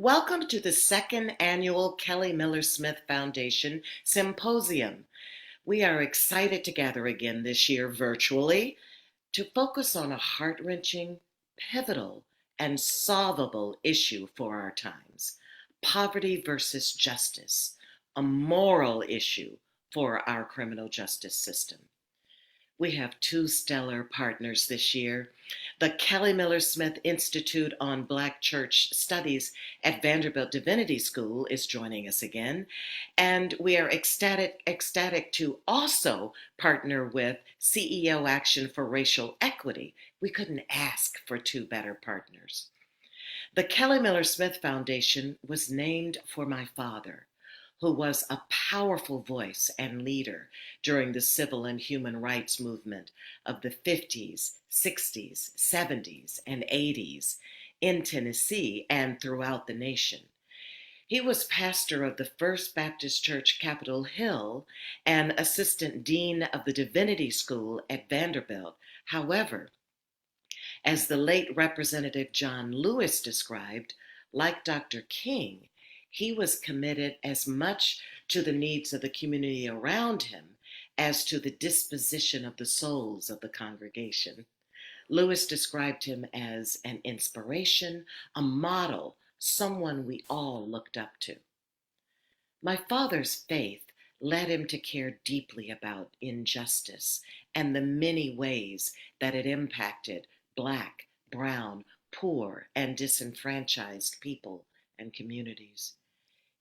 Welcome to the second annual Kelly Miller Smith Foundation Symposium. We are excited to gather again this year virtually to focus on a heart-wrenching, pivotal, and solvable issue for our times: poverty versus justice, a moral issue for our criminal justice system. We have two stellar partners this year. The Kelly Miller Smith Institute on Black Church Studies at Vanderbilt Divinity School is joining us again. And we are ecstatic to also partner with CEO Action for Racial Equity. We couldn't ask for two better partners. The Kelly Miller Smith Foundation was named for my father, who was a powerful voice and leader during the civil and human rights movement of the 50s, 60s, 70s, and 80s in Tennessee and throughout the nation. He was pastor of the First Baptist Church, Capitol Hill, and assistant dean of the Divinity School at Vanderbilt. However, as the late Representative John Lewis described, like Dr. King, he was committed as much to the needs of the community around him as to the disposition of the souls of the congregation. Lewis described him as an inspiration, a model, someone we all looked up to. My father's faith led him to care deeply about injustice and the many ways that it impacted Black, brown, poor, and disenfranchised people and communities.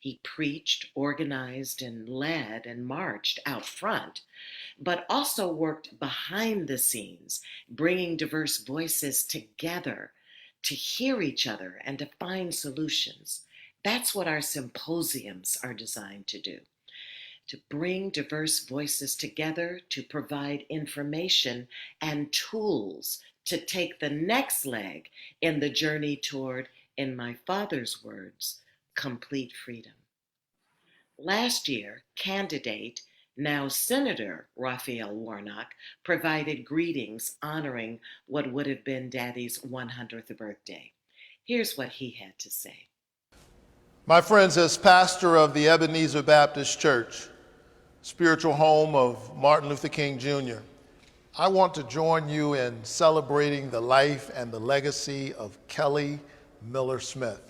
He preached, organized, and led and marched out front, but also worked behind the scenes, bringing diverse voices together to hear each other and to find solutions. That's what our symposiums are designed to do: to bring diverse voices together, to provide information and tools to take the next leg in the journey toward, in my father's words, complete freedom. Last year, candidate, now Senator Raphael Warnock, provided greetings honoring what would have been Daddy's 100th birthday. Here's what he had to say. My friends, as pastor of the Ebenezer Baptist Church, spiritual home of Martin Luther King Jr., I want to join you in celebrating the life and the legacy of Kelly Miller Smith.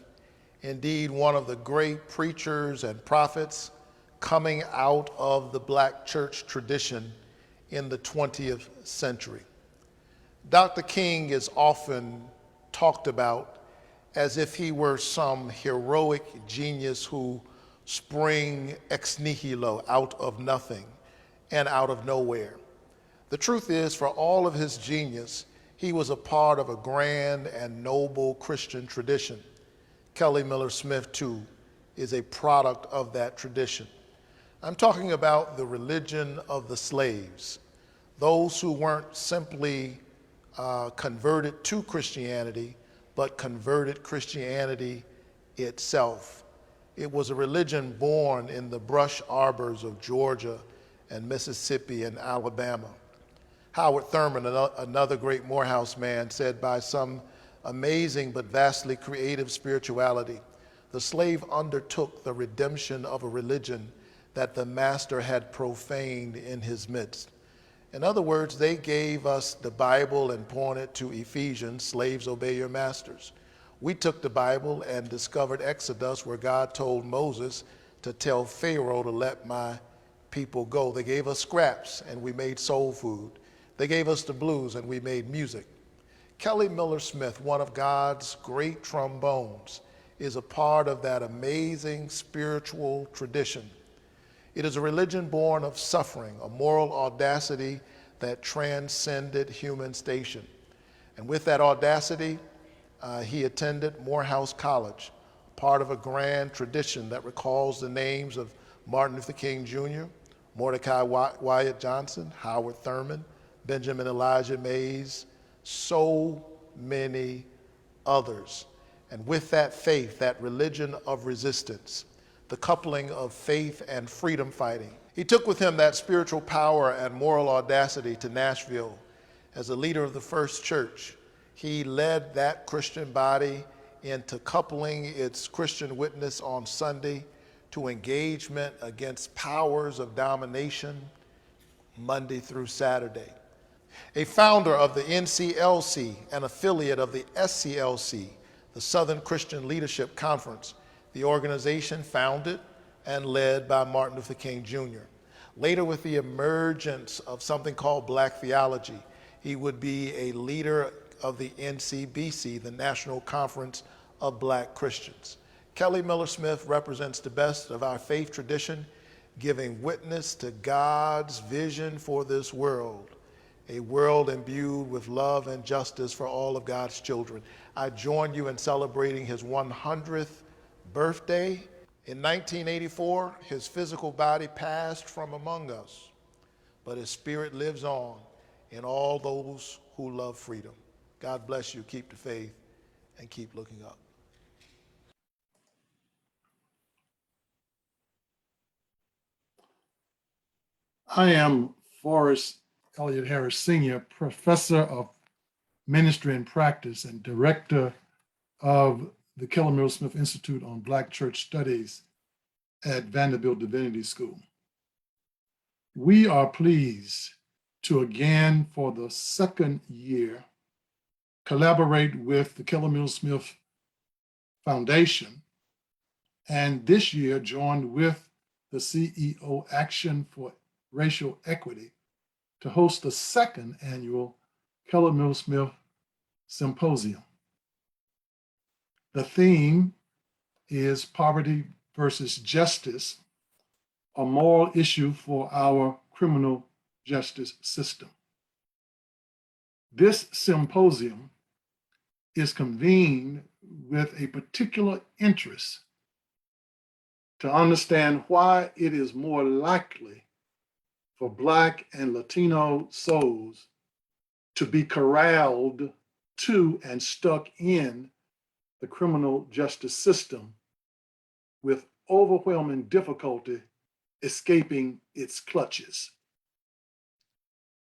Indeed, one of the great preachers and prophets coming out of the Black church tradition in the 20th century. Dr. King is often talked about as if he were some heroic genius who sprang ex nihilo, out of nothing and out of nowhere. The truth is, for all of his genius, he was a part of a grand and noble Christian tradition. Kelly Miller Smith, too, is a product of that tradition. I'm talking about the religion of the slaves, those who weren't simply converted to Christianity, but converted Christianity itself. It was a religion born in the brush arbors of Georgia and Mississippi and Alabama. Howard Thurman, another great Morehouse man, said, by some amazing but vastly creative spirituality, the slave undertook the redemption of a religion that the master had profaned in his midst. In other words, they gave us the Bible and pointed to Ephesians, slaves, obey your masters. We took the Bible and discovered Exodus, where God told Moses to tell Pharaoh to let my people go. They gave us scraps and we made soul food. They gave us the blues and we made music. Kelly Miller Smith, one of God's great trombones, is a part of that amazing spiritual tradition. It is a religion born of suffering, a moral audacity that transcended human station. And with that audacity, he attended Morehouse College, part of a grand tradition that recalls the names of Martin Luther King Jr., Mordecai Wyatt Johnson, Howard Thurman, Benjamin Elijah Mays, so many others. And with that faith, that religion of resistance, the coupling of faith and freedom fighting, he took with him that spiritual power and moral audacity to Nashville. As a leader of the First Church, he led that Christian body into coupling its Christian witness on Sunday to engagement against powers of domination Monday through Saturday. A founder of the NCLC, an affiliate of the SCLC, the Southern Christian Leadership Conference, the organization founded and led by Martin Luther King Jr. Later, with the emergence of something called Black theology, he would be a leader of the NCBC, the National Conference of Black Christians. Kelly Miller Smith represents the best of our faith tradition, giving witness to God's vision for this world, a world imbued with love and justice for all of God's children. I join you in celebrating his 100th birthday. In 1984, his physical body passed from among us, but his spirit lives on in all those who love freedom. God bless you. Keep the faith and keep looking up. I am Forrest Elliott Harris, Sr., Professor of Ministry and Practice and Director of the Keller Miller Smith Institute on Black Church Studies at Vanderbilt Divinity School. We are pleased to again, for the second year, collaborate with the Keller Miller Smith Foundation, and this year joined with the CEO Action for Racial Equity to host the second annual Keller Miller Smith Symposium. The theme is Poverty versus Justice, a moral issue for our criminal justice system. This symposium is convened with a particular interest to understand why it is more likely for Black and Latino souls to be corralled to and stuck in the criminal justice system with overwhelming difficulty escaping its clutches.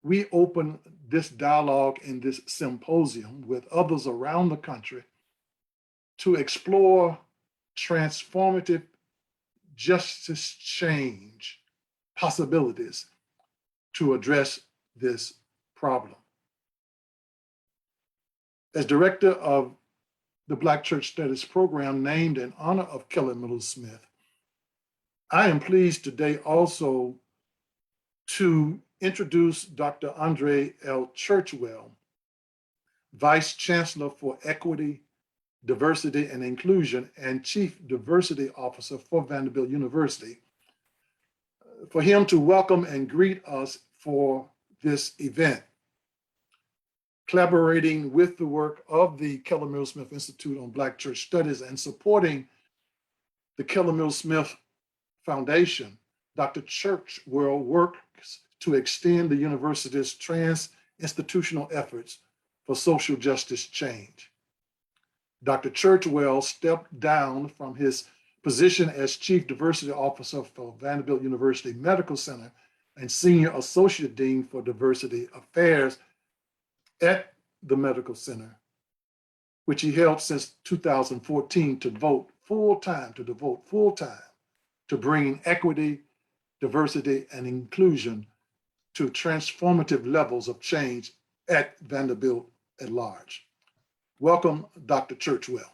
We open this dialogue in this symposium with others around the country to explore transformative justice change possibilities to address this problem. As director of the Black Church Studies program named in honor of Keller Miller Smith, I am pleased today also to introduce Dr. Andre L. Churchwell, Vice Chancellor for Equity, Diversity, and Inclusion and Chief Diversity Officer for Vanderbilt University, for him to welcome and greet us for this event. Collaborating with the work of the Keller Miller Smith Institute on Black Church Studies and supporting the Keller Miller Smith Foundation, Dr. Churchwell works to extend the university's trans-institutional efforts for social justice change. Dr. Churchwell stepped down from his position as Chief Diversity Officer for Vanderbilt University Medical Center and Senior Associate Dean for Diversity Affairs at the Medical Center, which he held since 2014 to devote full-time to bringing equity, diversity, and inclusion to transformative levels of change at Vanderbilt at large. Welcome, Dr. Churchwell.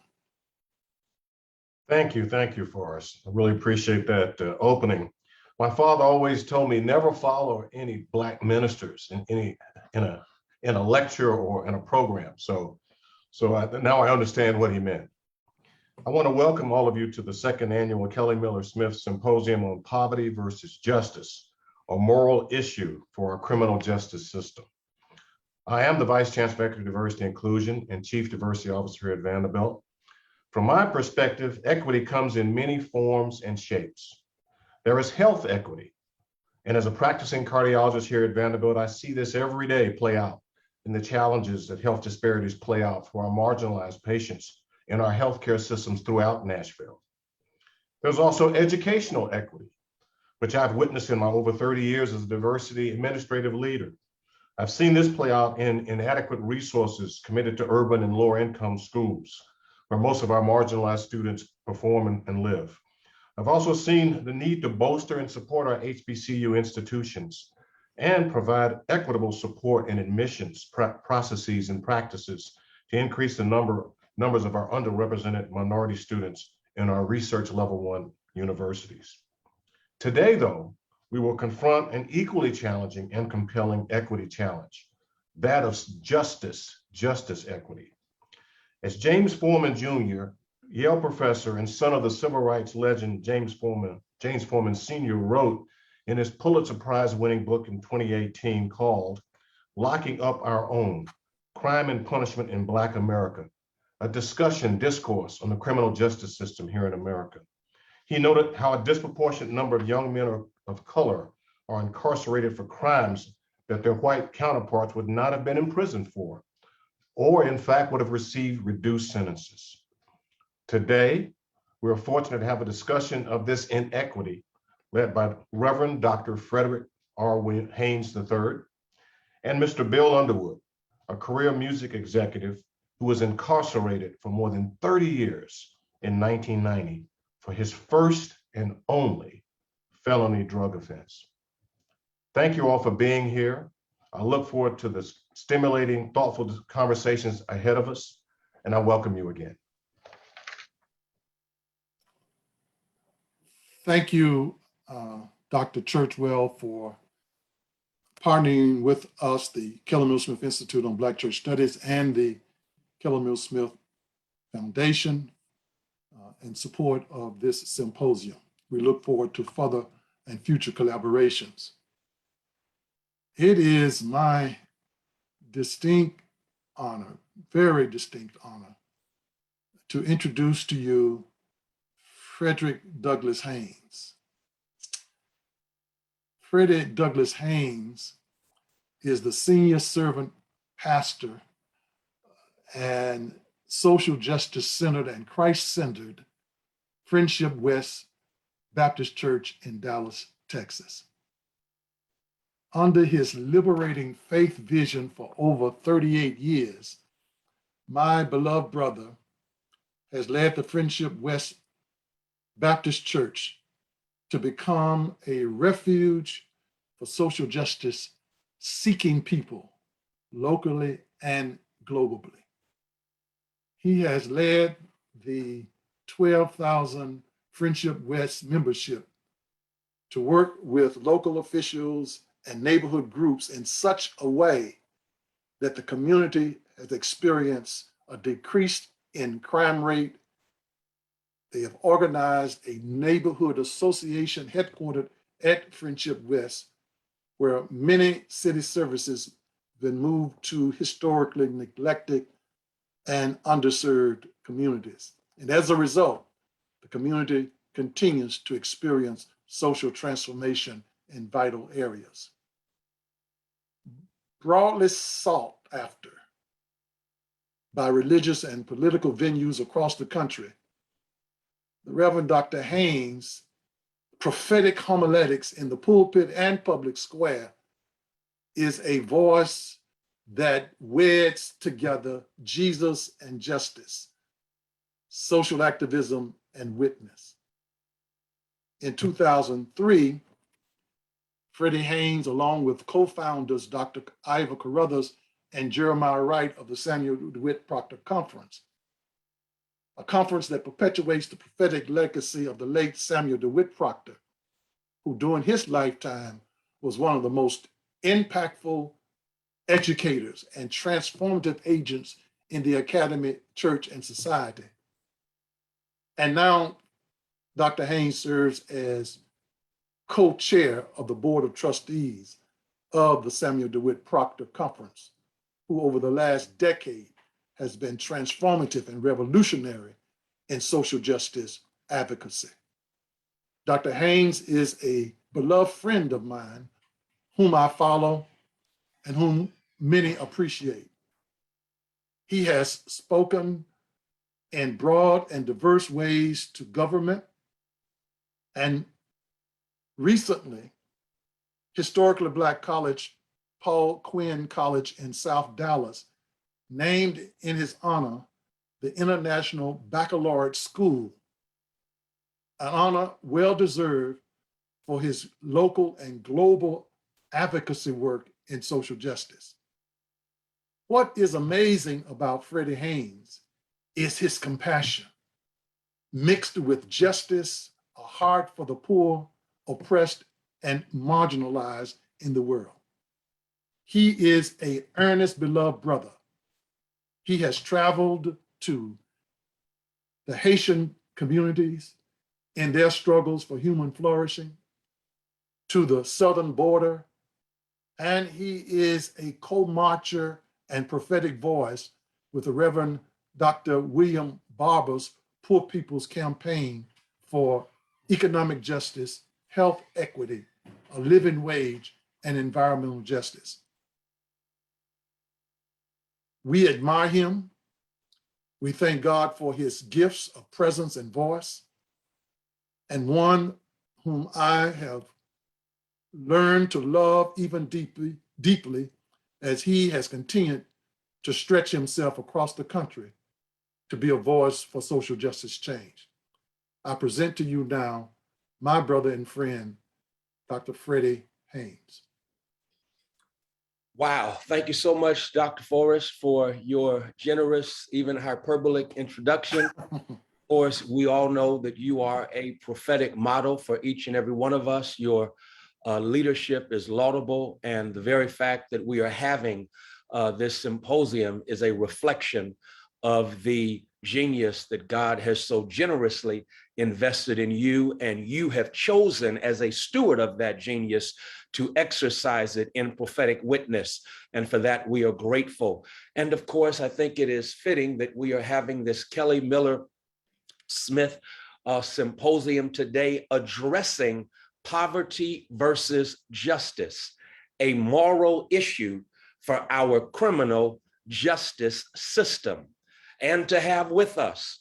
Thank you, Forrest. I really appreciate that opening. My father always told me never follow any Black ministers in a lecture or in a program. Now I understand what he meant. I want to welcome all of you to the second annual Kelly Miller Smith Symposium on Poverty versus Justice, a moral issue for our criminal justice system. I am the Vice Chancellor for Equity, Diversity, Inclusion and Chief Diversity Officer here at Vanderbilt. From my perspective, equity comes in many forms and shapes. There is health equity. And as a practicing cardiologist here at Vanderbilt, I see this every day play out in the challenges that health disparities play out for our marginalized patients in our healthcare systems throughout Nashville. There's also educational equity, which I've witnessed in my over 30 years as a diversity administrative leader. I've seen this play out in inadequate resources committed to urban and lower income schools, where most of our marginalized students perform and live. I've also seen the need to bolster and support our HBCU institutions and provide equitable support in admissions processes and practices to increase the numbers of our underrepresented minority students in our research level 1 universities. Today, though, we will confront an equally challenging and compelling equity challenge, that of justice equity. As James Forman Jr., Yale professor and son of the civil rights legend James Forman Sr. wrote in his Pulitzer Prize winning book in 2018 called Locking Up Our Own, Crime and Punishment in Black America, a discourse on the criminal justice system here in America. He noted how a disproportionate number of young men of color are incarcerated for crimes that their white counterparts would not have been imprisoned for, or in fact would have received reduced sentences. Today, we are fortunate to have a discussion of this inequity led by Reverend Dr. Frederick R. Haynes III and Mr. Bill Underwood, a career music executive who was incarcerated for more than 30 years in 1990 for his first and only felony drug offense. Thank you all for being here. I look forward to the stimulating, thoughtful conversations ahead of us, and I welcome you again. Thank you, Dr. Churchwell, for partnering with us, the Keller Mills Smith Institute on Black Church Studies and the Keller Mills Smith Foundation in support of this symposium. We look forward to further and future collaborations. It is my distinct honor, very distinct honor, to introduce to you Frederick Douglass Haynes. Frederick Douglass Haynes is the senior servant pastor and social justice centered and Christ-centered Friendship West Baptist Church in Dallas, Texas. Under his liberating faith vision for over 38 years, my beloved brother has led the Friendship West Baptist Church to become a refuge for social justice seeking people locally and globally. He has led the 12,000 Friendship West membership to work with local officials and neighborhood groups in such a way that the community has experienced a decrease in crime rate. They have organized a neighborhood association headquartered at Friendship West, where many city services have been moved to historically neglected and underserved communities. And as a result, the community continues to experience social transformation in vital areas. Broadly sought after by religious and political venues across the country, the Reverend Dr. Haynes' prophetic homiletics in the pulpit and public square is a voice that weds together Jesus and justice, social activism and witness. In 2003, Freddie Haynes, along with co-founders Dr. Ivor Carruthers and Jeremiah Wright of the Samuel DeWitt Proctor Conference, a conference that perpetuates the prophetic legacy of the late Samuel DeWitt Proctor, who during his lifetime was one of the most impactful educators and transformative agents in the academy, church, and society. And now Dr. Haynes serves as co-chair of the Board of Trustees of the Samuel DeWitt Proctor Conference, who over the last decade has been transformative and revolutionary in social justice advocacy. Dr. Haynes is a beloved friend of mine, whom I follow and whom many appreciate. He has spoken in broad and diverse ways to government, and recently, historically Black college, Paul Quinn College in South Dallas, named in his honor the International Baccalaureate School, an honor well-deserved for his local and global advocacy work in social justice. What is amazing about Freddie Haynes is his compassion, mixed with justice, a heart for the poor, oppressed, and marginalized in the world. He is an earnest, beloved brother. He has traveled to the Haitian communities in their struggles for human flourishing, to the southern border, and he is a co-marcher and prophetic voice with the Reverend Dr. William Barber's Poor People's Campaign for Economic Justice, Health Equity, a Living Wage, and Environmental Justice. We admire him. We thank God for his gifts of presence and voice, and one whom I have learned to love even deeply as he has continued to stretch himself across the country to be a voice for social justice change. I present to you now my brother and friend, Dr. Freddie Haynes. Wow. Thank you so much, Dr. Forrest, for your generous, even hyperbolic introduction. Of course, we all know that you are a prophetic model for each and every one of us. Your leadership is laudable, and the very fact that we are having this symposium is a reflection of the genius that God has so generously invested in you, and you have chosen as a steward of that genius to exercise it in prophetic witness. And for that, we are grateful. And of course, I think it is fitting that we are having this Kelly Miller Smith Symposium today addressing poverty versus justice, a moral issue for our criminal justice system. And to have with us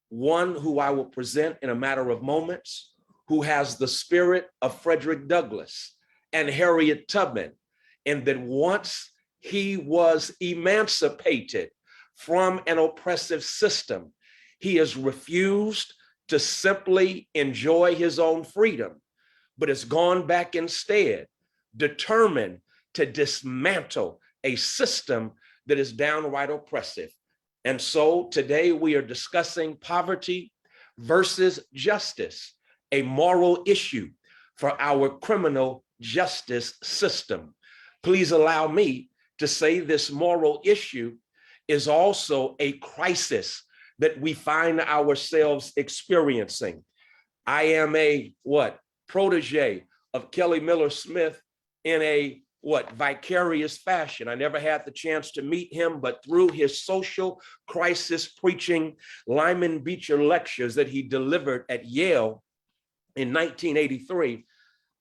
one who I will present in a matter of moments, who has the spirit of Frederick Douglass and Harriet Tubman, and that once he was emancipated from an oppressive system, he has refused to simply enjoy his own freedom, but has gone back instead, determined to dismantle a system that is downright oppressive. And so today we are discussing poverty versus justice, a moral issue for our criminal justice system. Please allow me to say this moral issue is also a crisis that we find ourselves experiencing. I am a protege of Kelly Miller Smith in a vicarious fashion. I never had the chance to meet him, but through his social crisis preaching Lyman Beecher lectures that he delivered at Yale in 1983,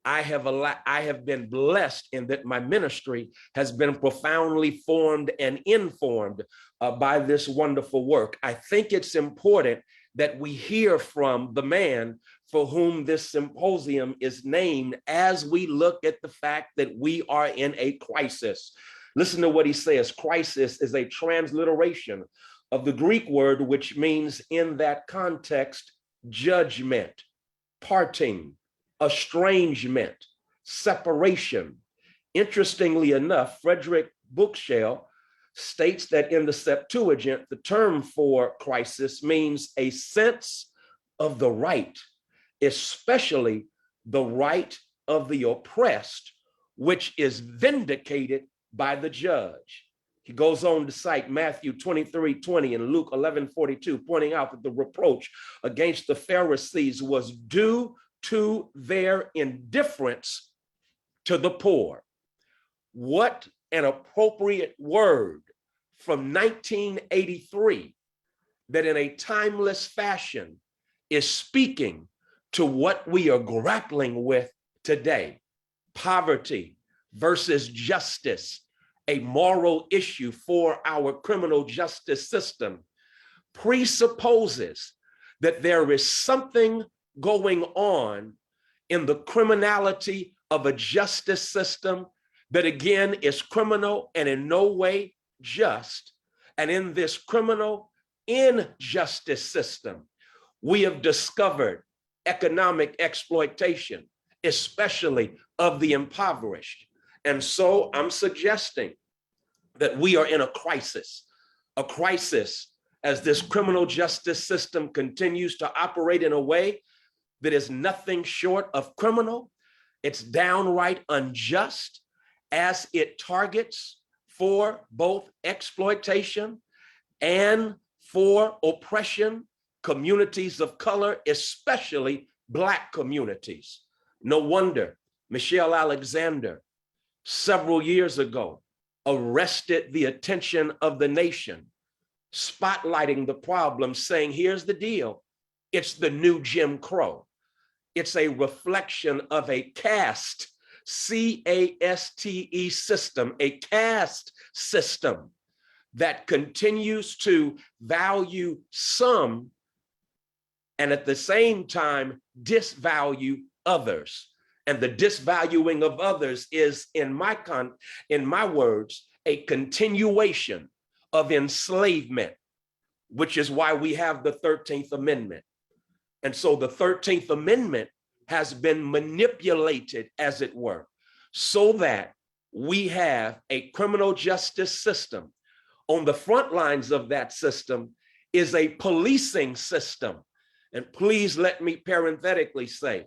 I have been blessed in that my ministry has been profoundly formed and informed by this wonderful work. I think it's important that we hear from the man for whom this symposium is named as we look at the fact that we are in a crisis. Listen to what he says. Crisis is a transliteration of the Greek word, which means in that context, judgment, parting, estrangement, separation. Interestingly enough, Frederick Bookshell states that in the Septuagint, the term for crisis means a sense of the right, especially the right of the oppressed, which is vindicated by the judge. He goes on to cite Matthew 23:20 and Luke 11:42, pointing out that the reproach against the Pharisees was due to their indifference to the poor. What an appropriate word from 1983 that in a timeless fashion is speaking to what we are grappling with today. Poverty versus justice, a moral issue for our criminal justice system, presupposes that there is something going on in the criminality of a justice system that again is criminal and in no way just. And in this criminal, injustice system, we have discovered economic exploitation, especially of the impoverished. And so I'm suggesting that we are in a crisis as this criminal justice system continues to operate in a way that is nothing short of criminal. It's downright unjust as it targets for both exploitation and for oppression communities of color, especially Black communities. No wonder Michelle Alexander, several years ago, arrested the attention of the nation, spotlighting the problem, saying, here's the deal. It's the new Jim Crow. It's a reflection of a caste, C-A-S-T-E system, a caste system that continues to value some and at the same time disvalue others. And the disvaluing of others is, in my words, a continuation of enslavement, which is why we have the 13th Amendment. And so the 13th Amendment has been manipulated, as it were, so that we have a criminal justice system. On the front lines of that system is a policing system. And please let me parenthetically say,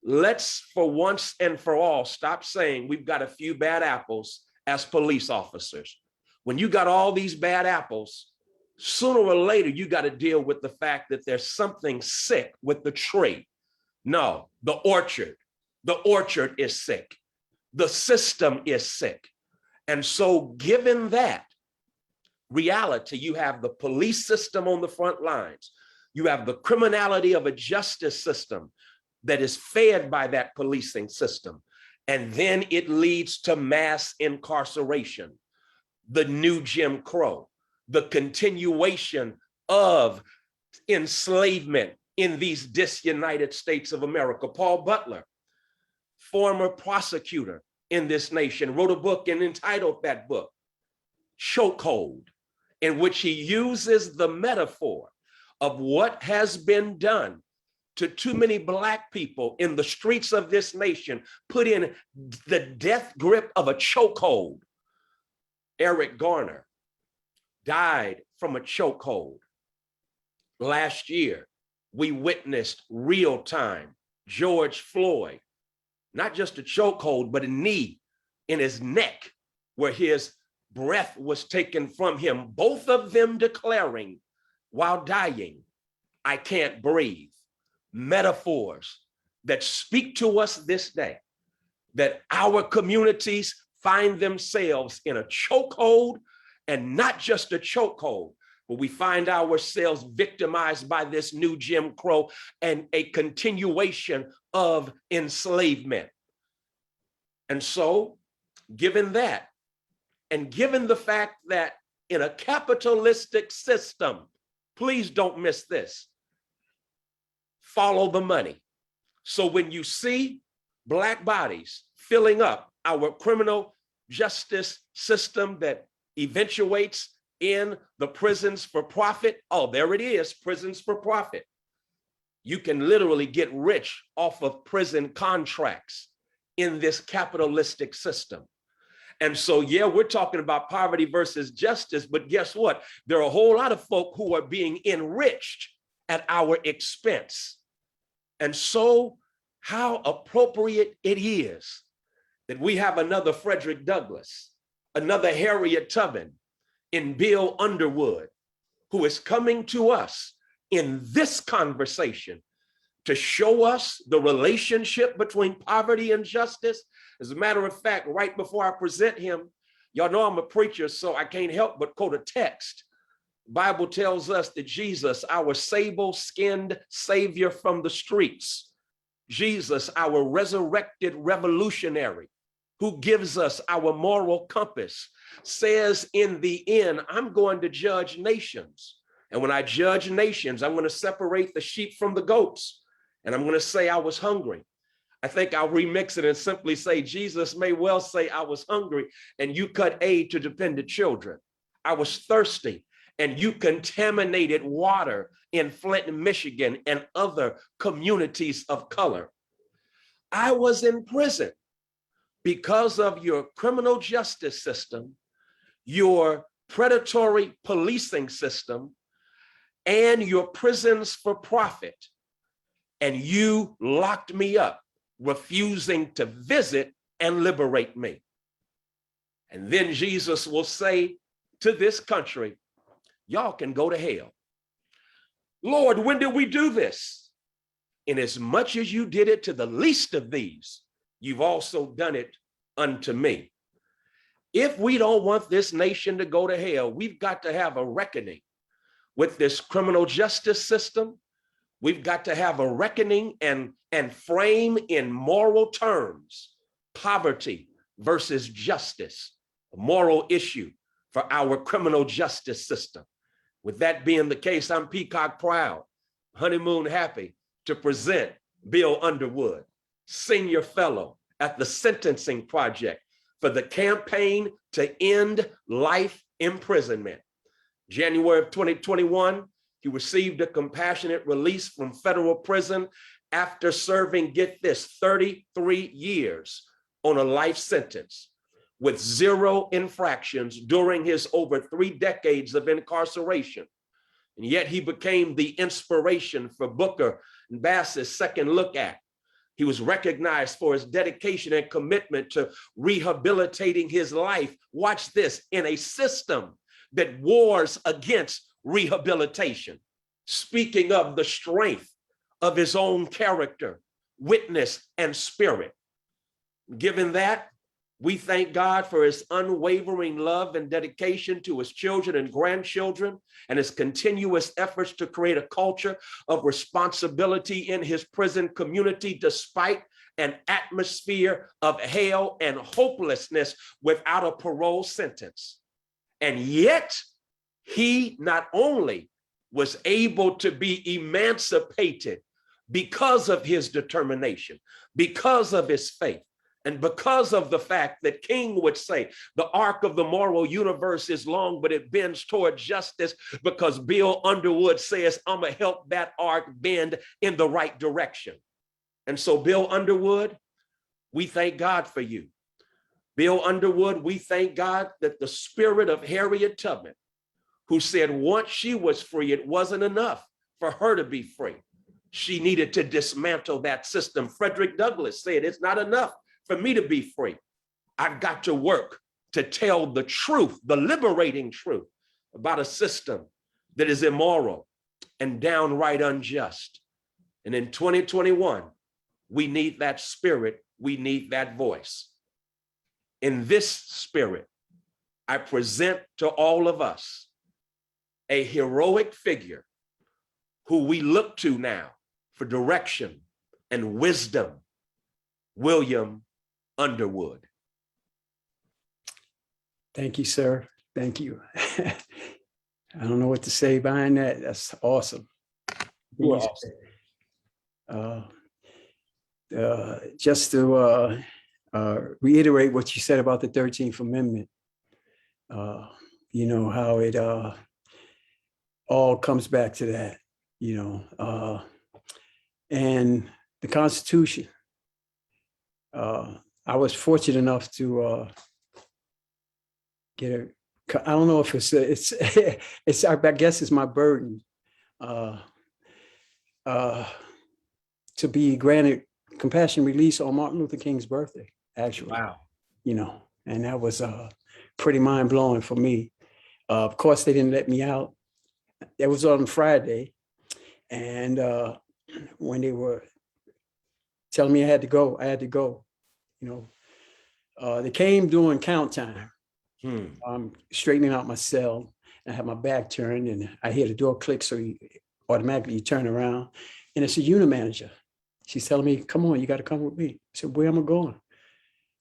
let's for once and for all stop saying we've got a few bad apples as police officers. When you got all these bad apples, sooner or later, you got to deal with the fact that there's something sick with the tree. No, the orchard is sick. The system is sick. And so given that reality, you have the police system on the front lines. You have the criminality of a justice system that is fed by that policing system. And then it leads to mass incarceration, the new Jim Crow, the continuation of enslavement in these disunited states of America. Paul Butler, former prosecutor in this nation, wrote a book and entitled that book, Chokehold, in which he uses the metaphor of what has been done to too many Black people in the streets of this nation, put in the death grip of a chokehold. Eric Garner died from a chokehold. Last year, we witnessed real time George Floyd, not just a chokehold, but a knee in his neck where his breath was taken from him, both of them declaring while dying, I can't breathe. Metaphors that speak to us this day, that our communities find themselves in a chokehold, and not just a chokehold, but we find ourselves victimized by this new Jim Crow and a continuation of enslavement. And so, given that, and given the fact that in a capitalistic system, please don't miss this, follow the money. So when you see Black bodies filling up our criminal justice system that eventuates in the prisons for profit, oh, there it is, prisons for profit. You can literally get rich off of prison contracts in this capitalistic system. And so, yeah, we're talking about poverty versus justice, but guess what? There are a whole lot of folk who are being enriched at our expense. And so how appropriate it is that we have another Frederick Douglass, another Harriet Tubman, in Bill Underwood, who is coming to us in this conversation to show us the relationship between poverty and justice. As a matter of fact, right before I present him, y'all know I'm a preacher, so I can't help but quote a text. The Bible tells us that Jesus, our sable-skinned savior from the streets, Jesus, our resurrected revolutionary, who gives us our moral compass, says in the end, I'm going to judge nations. And when I judge nations, I'm going to separate the sheep from the goats. And I'm going to say I was hungry. I think I'll remix it and simply say, Jesus may well say I was hungry and you cut aid to dependent children. I was thirsty and you contaminated water in Flint, Michigan, and other communities of color. I was in prison because of your criminal justice system, your predatory policing system, and your prisons for profit. And you locked me up, refusing to visit and liberate me. And then Jesus will say to this country, y'all can go to hell. Lord, when did we do this? In as much as you did it to the least of these, you've also done it unto me. If we don't want this nation to go to hell, we've got to have a reckoning with this criminal justice system. We've got to have a reckoning and frame in moral terms, poverty versus justice, a moral issue for our criminal justice system. With that being the case, I'm peacock proud, honeymoon happy to present Bill Underwood, senior fellow at the Sentencing Project for the campaign to end life imprisonment. January of 2021, he received a compassionate release from federal prison after serving, get this, 33 years on a life sentence with 0 infractions during his over 3 decades of incarceration. And yet he became the inspiration for Booker and Bass's Second Look At. He was recognized for his dedication and commitment to rehabilitating his life, watch this, in a system that wars against rehabilitation. Speaking of the strength of his own character, witness, and spirit. Given that, we thank God for his unwavering love and dedication to his children and grandchildren, and his continuous efforts to create a culture of responsibility in his prison community, despite an atmosphere of hell and hopelessness without a parole sentence. And yet, he not only was able to be emancipated because of his determination, because of his faith, and because of the fact that King would say, the arc of the moral universe is long, but it bends toward justice, because Bill Underwood says, I'm gonna help that arc bend in the right direction. And so Bill Underwood, we thank God for you. Bill Underwood, we thank God that the spirit of Harriet Tubman, who said once she was free, it wasn't enough for her to be free. She needed to dismantle that system. Frederick Douglass said, it's not enough for me to be free. I've got to work to tell the truth, the liberating truth about a system that is immoral and downright unjust. And in 2021, we need that spirit, we need that voice. In this spirit, I present to all of us a heroic figure who we look to now for direction and wisdom, William Underwood. Thank you, sir. Thank you. I don't know what to say behind that. That's awesome. You are awesome. Just to reiterate what you said about the 13th Amendment, you know, how it all comes back to that, you know, and the Constitution. I was fortunate enough to get a, I don't know if it's I guess it's my burden to be granted compassion release on Martin Luther King's birthday, actually. Wow. You know, and that was pretty mind blowing for me. Of course, they didn't let me out. It was on Friday. And when they were telling me I had to go, you know. They came during count time. I'm straightening out my cell. I had my back turned and I hear the door click, so you automatically turn around. And it's a unit manager. She's telling me, come on, you got to come with me. I said, where am I going?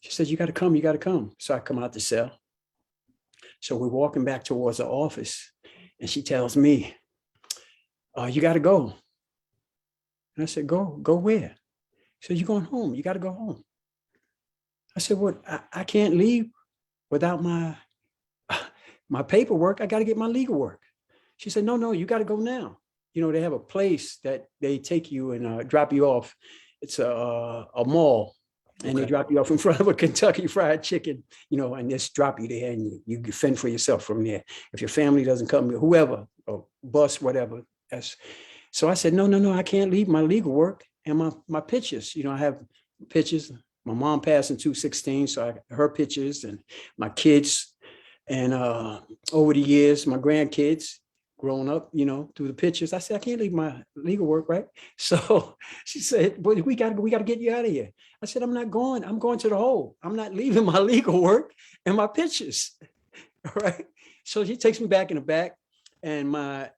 She said, you got to come, you got to come. So I come out the cell. So we're walking back towards the office and she tells me, you got to go. And I said, go where? She said, you're going home, you got to go home. I said, well, I can't leave without my paperwork. I got to get my legal work. She said, no, you got to go now. They have a place that they take you and drop you off. It's a mall. And they drop you off in front of a Kentucky Fried Chicken, and just drop you there, and you can fend for yourself from there. If your family doesn't come, whoever, or bus, whatever. So I said, no, I can't leave my legal work and my pictures. I have pictures. My mom passed in 2016, so her pictures and my kids, and over the years, my grandkids growing up, through the pictures. I said, I can't leave my legal work, right? So she said, but we got to get you out of here. I said, I'm not going. I'm going to the hole. I'm not leaving my legal work and my pictures. All right. So she takes me back in the back, and my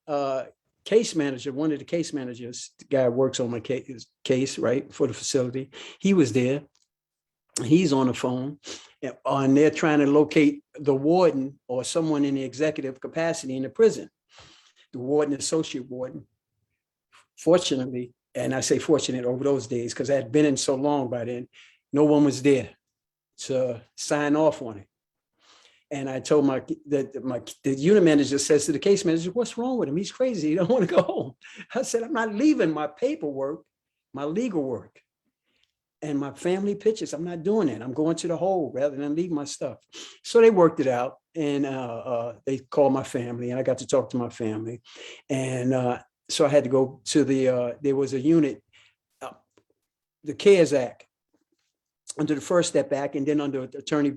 case manager, one of the case managers, the guy who works on my case, right, for the facility, he was there. He's on the phone, and they're trying to locate the warden or someone in the executive capacity in the prison. The warden, associate warden. Fortunately, and I say fortunate over those days because I had been in so long by then, no one was there to sign off on it. And I told the unit manager says to the case manager, what's wrong with him? He's crazy. He don't want to go home. I said, I'm not leaving my paperwork, my legal work, and my family pictures. I'm not doing it. I'm going to the hole rather than leave my stuff. So they worked it out, and they called my family, and I got to talk to my family. And so I had to go to there was a unit, the CARES Act, under the First Step Act, and then under Attorney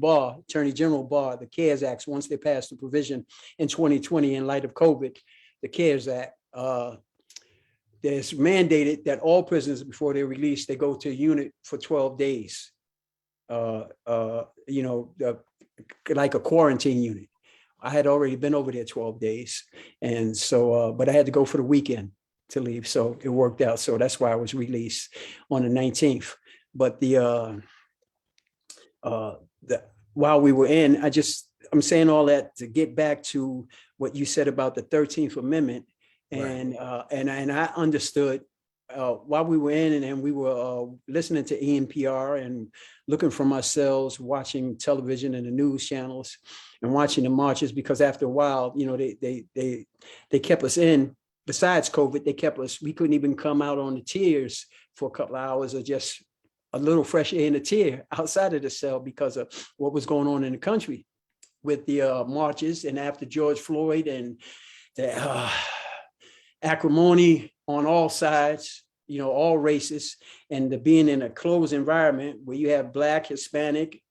General Barr, the CARES Act, once they passed the provision in 2020 in light of COVID, the CARES Act, there's mandated that all prisoners, before they're released, they go to a unit for 12 days, like a quarantine unit. I had already been over there 12 days. And so, but I had to go for the weekend to leave. So it worked out. So that's why I was released on the 19th. But while we were in, I'm saying all that to get back to what you said about the 13th Amendment. And I understood while we were in, and we were listening to ENPR and looking from ourselves, watching television and the news channels and watching the marches, because after a while, they kept us in. Besides COVID, they kept us, we couldn't even come out on the tiers for a couple of hours, or just a little fresh air in the tier outside of the cell because of what was going on in the country with the marches, and after George Floyd and the acrimony on all sides, all races, and the being in a closed environment where you have Black, Hispanic,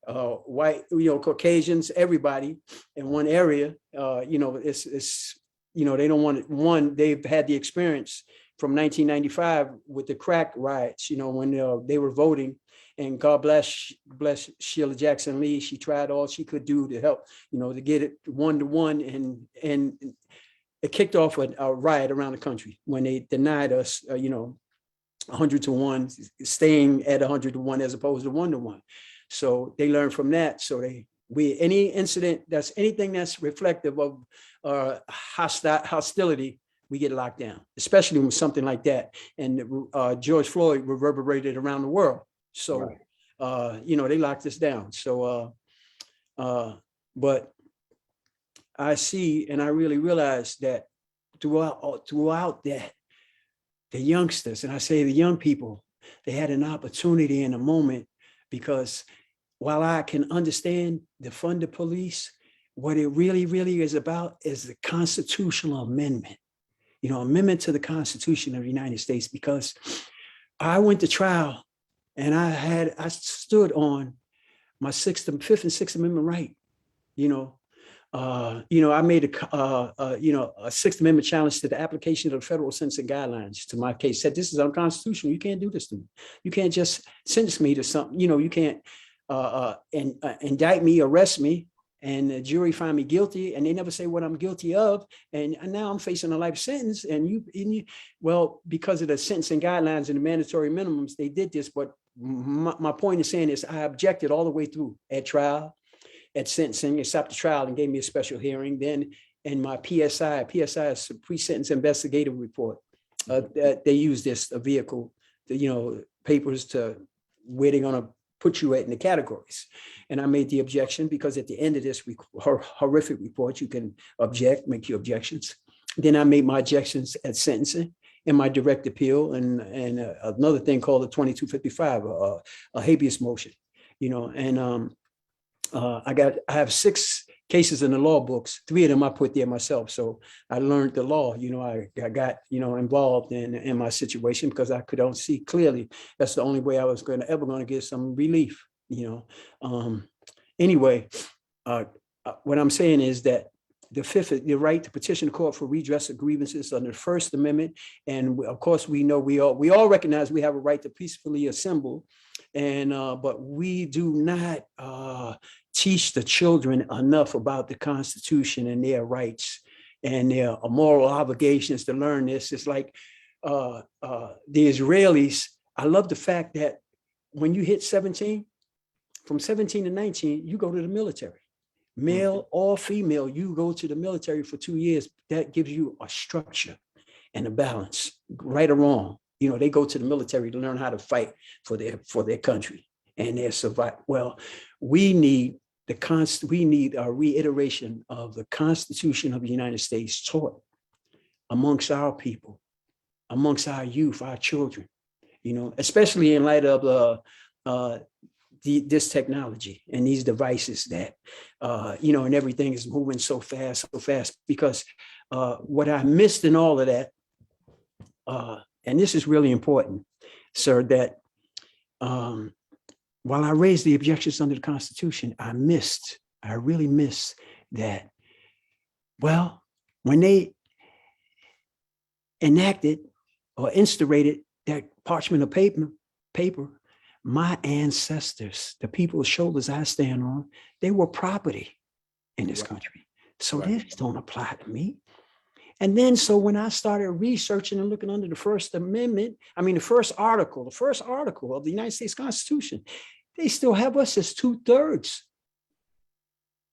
white, Caucasians, everybody in one area, it's they don't want it. They've had the experience from 1995 with the crack riots, when they were voting, and God bless Sheila Jackson Lee. She tried all she could do to help, to get it 1-to-1, and it kicked off a riot around the country when they denied us, 100-to-1, staying at 100-to-1 as opposed to 1-to-1. So they learned from that. So any incident anything that's reflective of hostility, we get locked down, especially with something like that. And George Floyd reverberated around the world. So, they locked us down. So, but I see, and I really realize that throughout that, the youngsters, and I say the young people, they had an opportunity in a moment, because while I can understand defund the police, what it really, really is about is the constitutional amendment, amendment to the Constitution of the United States, because I went to trial and I stood on my Fifth and Sixth Amendment right, I made a Sixth Amendment challenge to the application of the federal sentencing guidelines to my case. Said this is unconstitutional. You can't do this to me. You can't just sentence me to something. You can't indict me, arrest me, and the jury find me guilty, and they never say what I'm guilty of. And now I'm facing a life sentence. And well, because of the sentencing guidelines and the mandatory minimums, they did this. But my point is saying is I objected all the way through at trial, at sentencing. They stopped the trial and gave me a special hearing. Then in my PSI is a pre-sentence investigative report. That they use this a vehicle, papers to where they're going to put you in the categories. And I made the objection because at the end of this horrific report, you can object, make your objections. Then I made my objections at sentencing and my direct appeal, and another thing called the 2255, a habeas motion, and I have 6 cases in the law books. 3 of them I put there myself. So I learned the law. I got involved in my situation because I could only see clearly that's the only way I was ever going to get some relief. Anyway, what I'm saying is that the 5th, the right to petition the court for redress of grievances under the First Amendment, and of course we know we all recognize we have a right to peacefully assemble, and but we do not teach the children enough about the Constitution and their rights and their moral obligations to learn this. It's like the Israelis. I love the fact that when you hit 17, from 17 to 19, you go to the military. Male or female, you go to the military for 2 years. That gives you a structure and a balance, right or wrong. They go to the military to learn how to fight for their country and their survival. Well, we need a reiteration of the Constitution of the United States taught amongst our people, amongst our youth, our children, especially in light of this technology and these devices that, and everything is moving so fast, because what I missed in all of that, and this is really important, sir, that while I raised the objections under the Constitution, I really missed that, well, when they enacted or instaurated that parchment of paper, my ancestors, the people's shoulders I stand on, they were property in this country. So this don't apply to me. And then, so when I started researching and looking under the First Amendment, the first article of the United States Constitution, they still have us as 2/3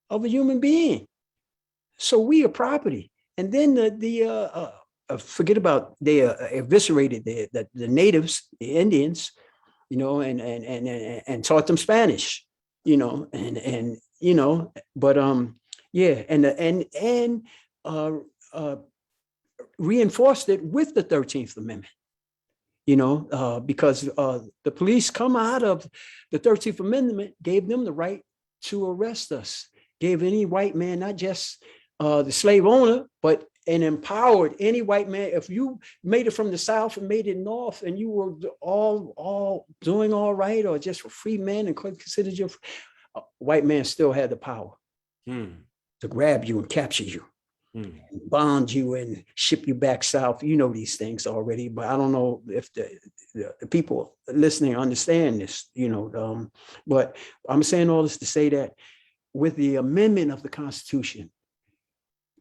of a human being. So we are property. And then forget about they eviscerated the natives, the Indians, and taught them Spanish, reinforced it with the 13th Amendment, because the police come out of the 13th Amendment, gave them the right to arrest us, gave any white man, not just the slave owner, but and empowered any white man. If you made it from the South and made it North and you were all doing all right, or just a free man and considered you, white man still had the power to grab you and capture you, and bond you and ship you back South. These things already, but I don't know if the people listening understand this, but I'm saying all this to say that with the amendment of the Constitution,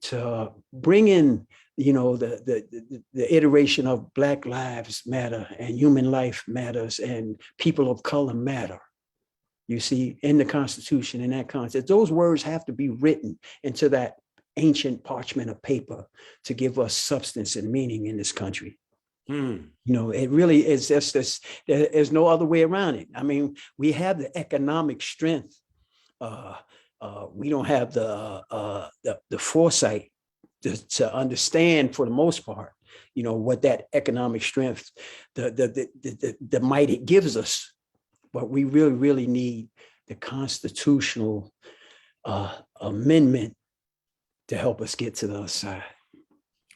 to bring in, the iteration of Black Lives Matter and human life matters and people of color matter, you see, in the Constitution, in that concept, those words have to be written into that ancient parchment of paper to give us substance and meaning in this country. It really is just this, there's no other way around it. We have the economic strength. We don't have the foresight to understand, for the most part, what that economic strength, the might it gives us. But we really, really need the constitutional amendment to help us get to the other side.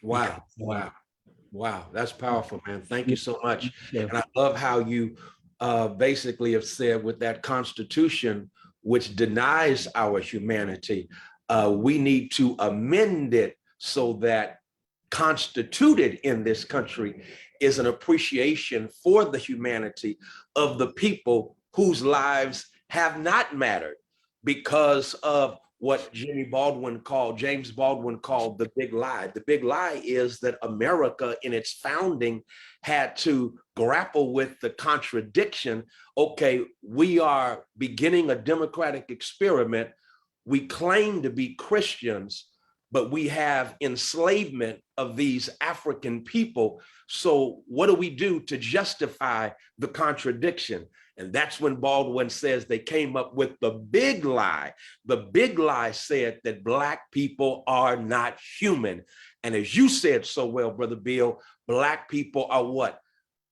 Wow. That's powerful, man. Thank you so much. And I love how you basically have said with that Constitution, which denies our humanity, we need to amend it so that constituted in this country is an appreciation for the humanity of the people whose lives have not mattered because of what James Baldwin called the big lie. The big lie is that America in its founding had to grapple with the contradiction. Okay, we are beginning a democratic experiment. We claim to be Christians, but we have enslavement of these African people. So what do we do to justify the contradiction? And that's when Baldwin says they came up with the big lie. The big lie said that Black people are not human. And as you said so well, Brother Bill, Black people are what?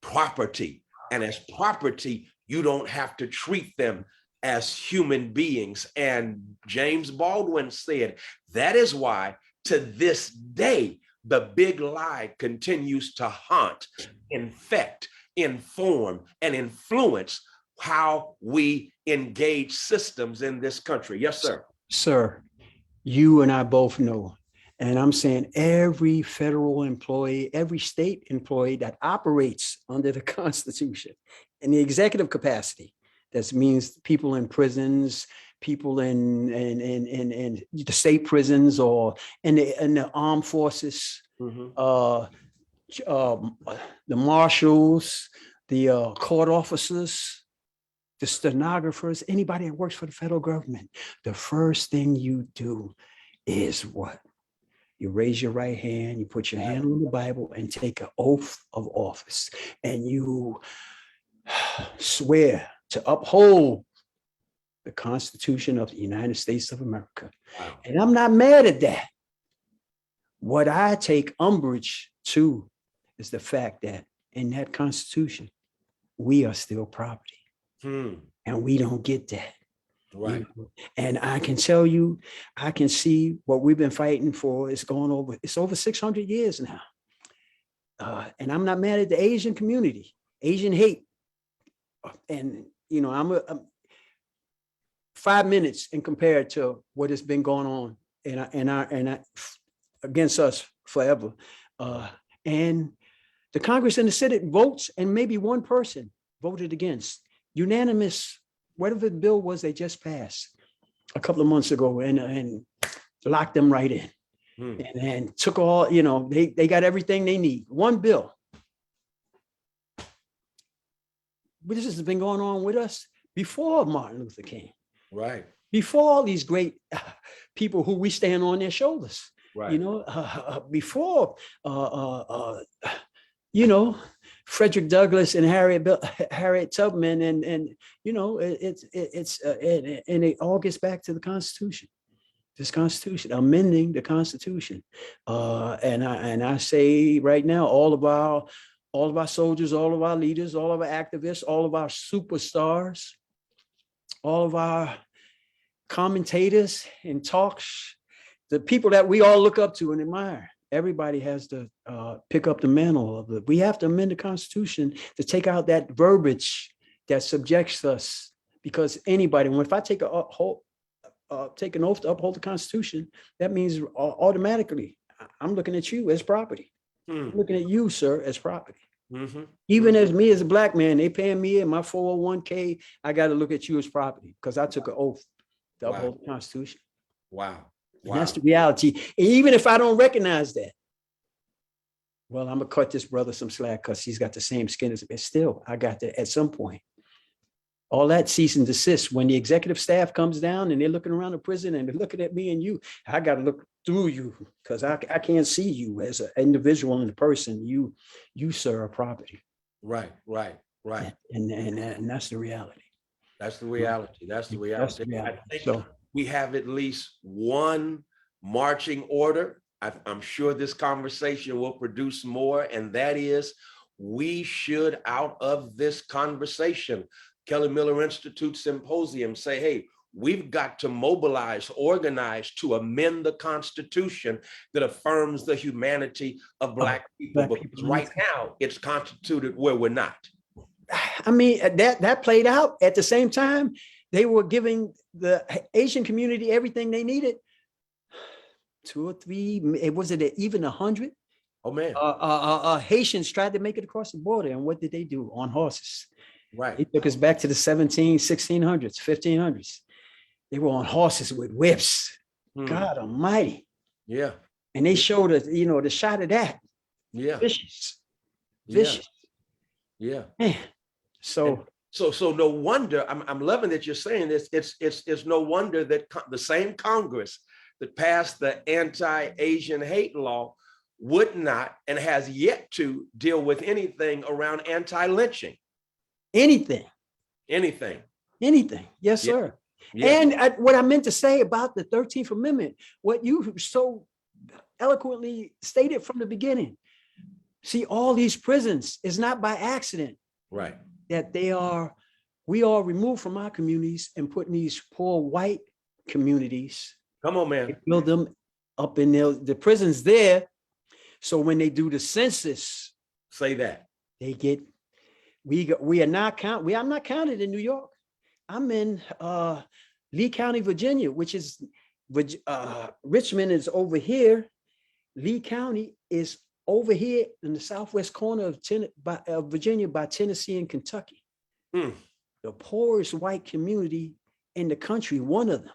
Property. And as property, you don't have to treat them as human beings. And James Baldwin said, that is why to this day, the big lie continues to haunt, infect, inform, and influence how we engage systems in this country. Yes, sir. Sir, you and I both know, and I'm saying every federal employee, every state employee that operates under the Constitution in the executive capacity, that means people in prisons, people in the state prisons or in the armed forces, the marshals, the court officers, the stenographers, anybody that works for the federal government, the first thing you do is what? You raise your right hand, you put your hand on the Bible and take an oath of office, and you swear to uphold the Constitution of the United States of America. Wow. And I'm not mad at that. What I take umbrage to is the fact that in that Constitution, we are still property. And we don't get that. Right. You know? And I can tell you, I can see what we've been fighting for. It's over 600 years now. And I'm not mad at the Asian community, Asian hate. And, you know, I'm 5 minutes and compared to what has been going on and against us forever. And the Congress and the Senate votes, and maybe one person voted against. Unanimous, whatever the bill was they just passed a couple of months ago, and locked them right in. And took all, you know, they got everything they need. One bill. But this has been going on with us before Martin Luther King. Right. Before all these great people who we stand on their shoulders. Right. You know, before, you know, Frederick Douglass and Harriet Tubman, and you know, and it all gets back to the Constitution. This Constitution, amending the Constitution, and I say right now, all of our soldiers, all of our leaders, all of our activists, all of our superstars, all of our commentators and talks, the people that we all look up to and admire. Everybody has to pick up the mantle of it. We have to amend the Constitution to take out that verbiage that subjects us. Because anybody, if I take an oath to uphold the Constitution, that means automatically I'm looking at you as property. I'm looking at you, sir, as property. Even as me as a Black man, they paying me in my 401k. I got to look at you as property because I took an oath to uphold the Constitution. Wow. And that's the reality. And even if I don't recognize that, well, I'm gonna cut this brother some slack because he's got the same skin as me. Still, I got to at some point. All that cease and desist when the executive staff comes down and they're looking around the prison and they're looking at me and you. I got to look through you because I can't see you as an individual and a person. You, sir, are property. Right. And that's the reality. That's the reality. That's the reality. That's the reality. I think we have at least one marching order. I'm sure this conversation will produce more, and that is we should, out of this conversation, Kelly Miller Institute Symposium, say, hey, we've got to mobilize, organize to amend the Constitution that affirms the humanity of Black people. Because right now it's constituted where we're not. I mean, that played out at the same time. They were giving the Asian community everything they needed. 2 or 3, was it even 100? Oh man. Haitians tried to make it across the border, and what did they do? On horses. Right. They took us back to the 1600s, 1500s. They were on horses with whips. God almighty. Yeah. And they showed us, you know, the shot of that. Yeah. Vicious. Yeah. Man. So no wonder, I'm loving that you're saying this. It's no wonder that the same Congress that passed the anti-Asian hate law would not and has yet to deal with anything around anti-lynching. Anything. Anything. Anything. Yes, Yeah. sir. Yeah. And what I meant to say about the 13th Amendment, what you so eloquently stated from the beginning. See, all these prisons is not by accident Right. that we are removed from our communities and put in these poor white communities. Come on, They man. build them up in the prisons there. So when they do the census, Say that. they get, we are not counted in New York. I'm in Lee County, Virginia, which is Richmond is over here. Lee County is over here in the southwest corner of Virginia by Tennessee and Kentucky. Hmm. The poorest white community in the country, one of them.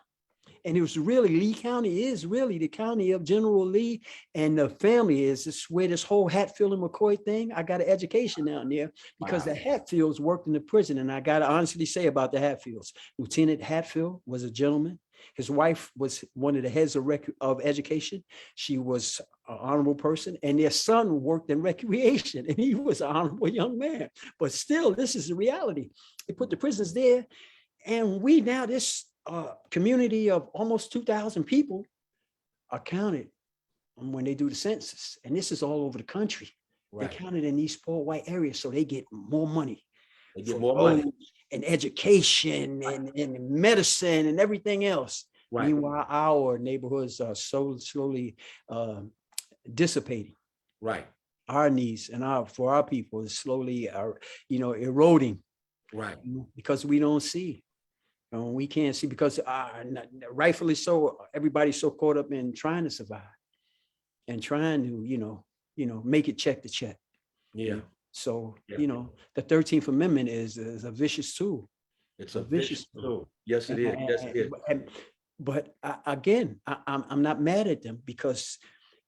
And it was really, Lee County is really the county of General Lee, and the family is this where this whole Hatfield and McCoy thing. I got an education down there because Wow. the Hatfields worked in the prison. And I got to honestly say about the Hatfields, Lieutenant Hatfield was a gentleman. His wife was one of the heads of education. She was an honorable person, and their son worked in recreation, and he was an honorable young man. But still, this is the reality. They put the prisons there, and we now, this community of almost 2,000 people are counted when they do the census. And this is all over the country. Right. They're counted in these poor white areas, so they get more money. They get more money. And education and medicine and everything else. Right. Meanwhile, our neighborhoods are so slowly dissipating. Right. Our needs and for our people is slowly eroding. Right. Because we don't see. We can't see because rightfully so, everybody's so caught up in trying to survive and trying to, make it check to check. Yeah. So, Yeah. The 13th Amendment is a vicious tool. It's a vicious tool. Yes, it is. Yes, it is. But again, I'm not mad at them because,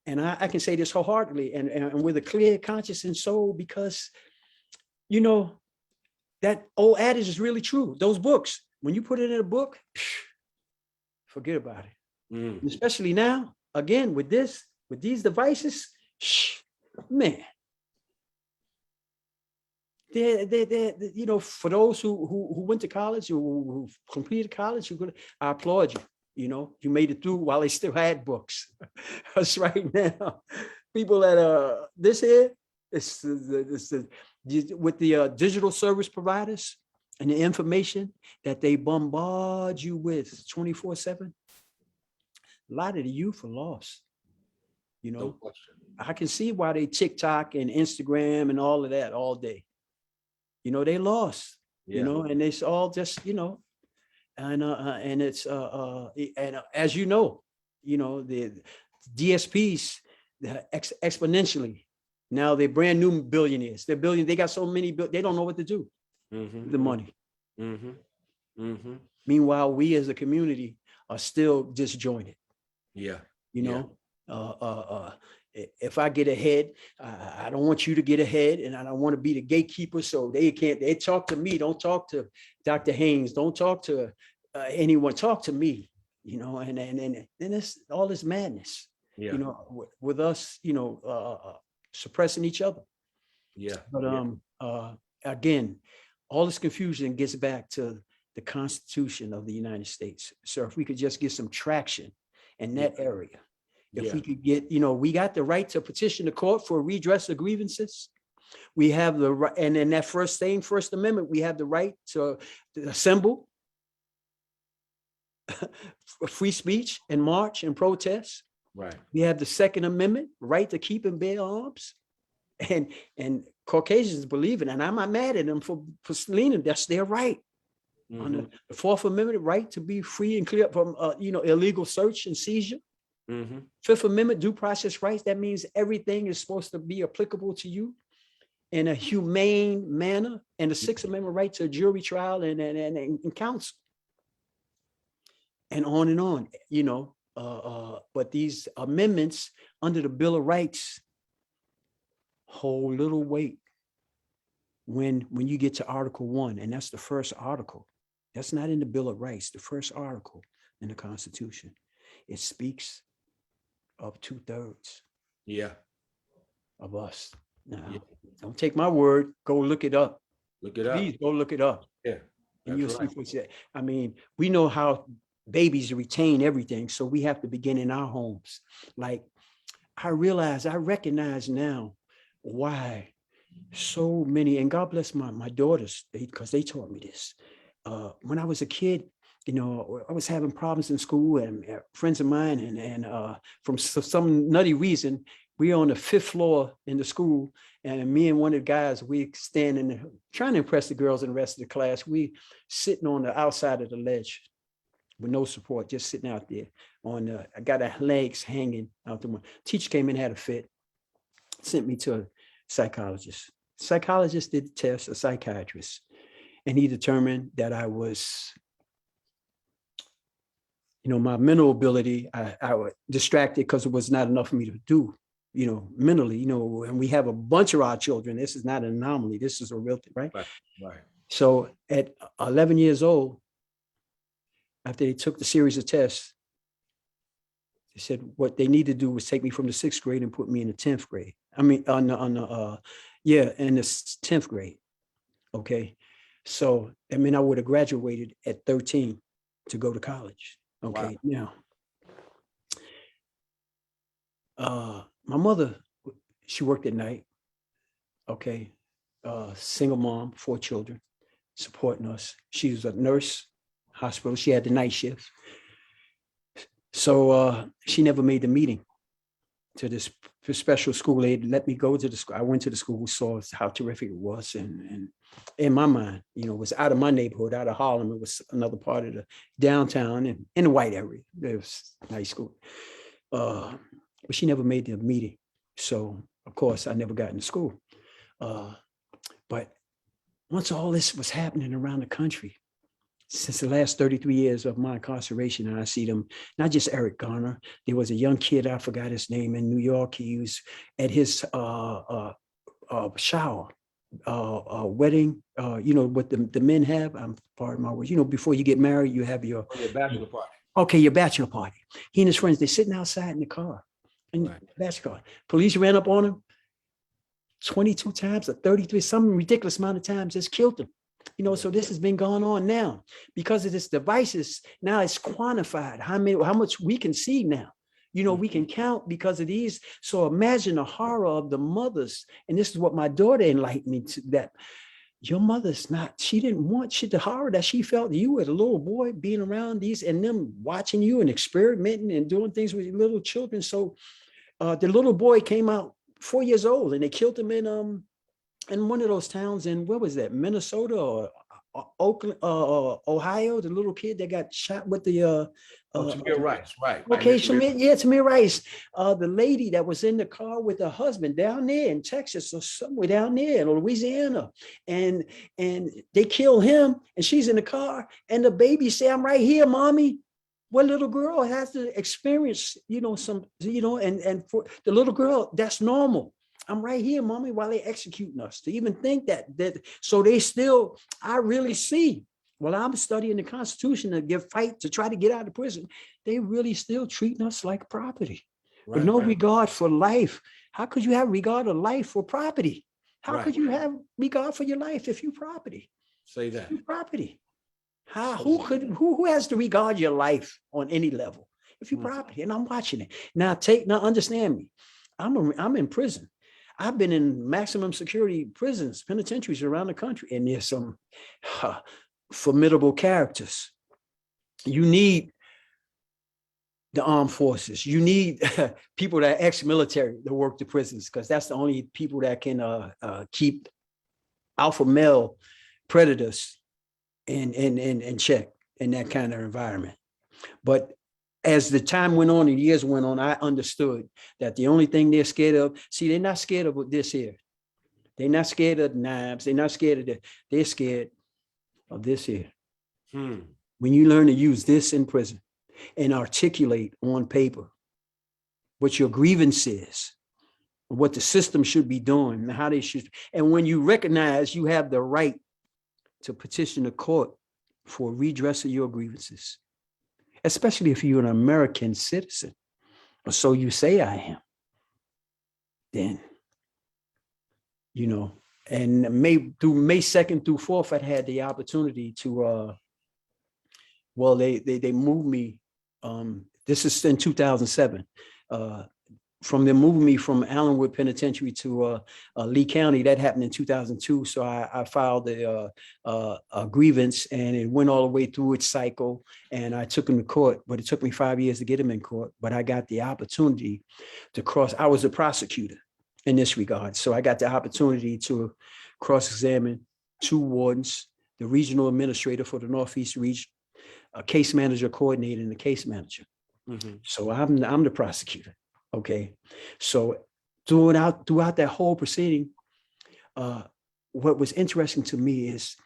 and I can say this wholeheartedly and with a clear conscience and soul because, that old adage is really true. Those books, when you put it in a book, forget about it. Mm. Especially now, again, with these devices, man. They're for those who went to college, who completed college, I applaud you. You made it through while they still had books. That's right now. People that this here, with the digital service providers and the information that they bombard you with 24/7, a lot of the youth are lost. No question. I can see why they TikTok and Instagram and all of that all day. They lost, Yeah. and it's all just, and it's and as the DSPs exponentially. Now they're brand new billionaires. They got so many, they don't know what to do with the money. Mm-hmm. Mm-hmm. Meanwhile, we as a community are still disjointed. Yeah. If I get ahead, I don't want you to get ahead, and I don't want to be the gatekeeper. So they talk to me. Don't talk to Dr. Haynes. Don't talk to anyone. Talk to me. And it's all this madness. Yeah. With us, suppressing each other. Yeah. But again, all this confusion gets back to the Constitution of the United States. So if we could just get some traction in that area. If we could get, we got the right to petition the court for redress of grievances. We have the right, and in that First Amendment, we have the right to assemble, free speech and march and protest. Right. We have the Second Amendment, right to keep and bear arms. And Caucasians believe it, and I'm not mad at them for leaning. That's their right. Mm-hmm. On the Fourth Amendment, right to be free and clear from illegal search and seizure. Mm-hmm. Fifth Amendment, due process rights. That means everything is supposed to be applicable to you in a humane manner. And the Sixth Amendment, right to a jury trial and counsel. And on, but these amendments under the Bill of Rights hold little weight when you get to Article 1, and that's the first article. That's not in the Bill of Rights, the first article in the Constitution. It speaks of 2/3 of us. Now, don't take my word, go look it up. Look it up. Please go look it up. Yeah. And That's you'll see right. folks that, I mean, we know how babies retain everything. So we have to begin in our homes. Like I recognize now why so many, and God bless my daughters, because they taught me this. When I was a kid, you know, I was having problems in school, and friends of mine, and from some nutty reason, we on the 5th floor in the school, and me and one of the guys, we standing trying to impress the girls and the rest of the class. We sitting on the outside of the ledge with no support, just sitting out there I got our legs hanging out the window. Teacher came in, had a fit, sent me to a psychologist. Psychologist did the test, a psychiatrist, and he determined that I was, you know, my mental ability, I was distracted because it was not enough for me to do, you know, mentally, you know, and we have a bunch of our children. This is not an anomaly. This is a real thing, right? Right. So at 11 years old, after they took the series of tests, they said what they needed to do was take me from the 6th grade and put me in the 10th grade. I mean, in the 10th grade. Okay. So, I mean, I would have graduated at 13 to go to college. Okay. Wow. Now, my mother, she worked at night. Okay. Single mom, 4 children, supporting us. She was a nurse, hospital. She had the night shift. So she never made the meeting to this special school. They let me go to the school. I went to the school, saw how terrific it was. And in my mind, you know, it was out of my neighborhood, out of Harlem. It was another part of the downtown and in the white area. It was a nice school. But she never made the meeting. So, of course, I never got into school. But once all this was happening around the country, since the last 33 years of my incarceration, and I see them, not just Eric Garner. There was a young kid, I forgot his name, in New York. He was at his shower, wedding, you know, what the men have. I'm pardon my words. You know, before you get married, you have your bachelor party. Okay, your bachelor party. He and his friends, they're sitting outside in the car, in the bachelor car. Police ran up on him 22 times or 33, some ridiculous amount of times, just killed him. You know, so this has been going on now because of this devices. Now it's quantified how much we can see now. You know, we can count because of these. So imagine the horror of the mothers. And this is what my daughter enlightened me to, that your mother's not, she didn't want the horror that she felt, you as a little boy being around these and them watching you and experimenting and doing things with your little children. So the little boy came out 4 years old and they killed him in one of those towns in, what was that, Minnesota or Oakland, Ohio, the little kid that got shot with the Tamir Rice, right? Okay, Tamir Rice, the lady that was in the car with her husband down there in Texas or somewhere down there in Louisiana, and they kill him, and she's in the car, and the baby say, "I'm right here, mommy." What little girl has to experience, you know, some, you know, and for the little girl, that's normal. I'm right here, mommy, while they're executing us. To even think that so they still, I really see, while I'm studying the Constitution to fight to try to get out of prison, they really still treating us like property with no regard for life. How could you have regard of life for property? How could you have regard for your life if you property? Say that. You property. Who has to regard your life on any level if you property? And I'm watching it now. Understand me. I'm in prison. I've been in maximum security prisons, penitentiaries around the country, and there's some formidable characters. You need the armed forces. You need people that are ex-military to work the prisons, because that's the only people that can keep alpha male predators in check in that kind of environment. But as the time went on and years went on, I understood that the only thing they're scared of, see, they're not scared of this here. They're not scared of knives. They're not scared of that. They're scared of this here. When you learn to use this in prison and articulate on paper what your grievance is, what the system should be doing, and how they should, and when you recognize you have the right to petition the court for redress of your grievances, especially if you're an American citizen, or so you say I am, then, you know, and May 2nd through 4th, I had the opportunity to, well, they moved me. This is in 2007. From them moving me from Allenwood Penitentiary to Lee County, that happened in 2002. So I filed a grievance, and it went all the way through its cycle, and I took him to court, but it took me 5 years to get him in court. But I got the opportunity to cross. I was a prosecutor in this regard. So I got the opportunity to cross-examine 2 wardens, the regional administrator for the Northeast region, a case manager coordinator, and the case manager. Mhm. So I'm the prosecutor. Okay. So throughout that whole proceeding, what was interesting to me is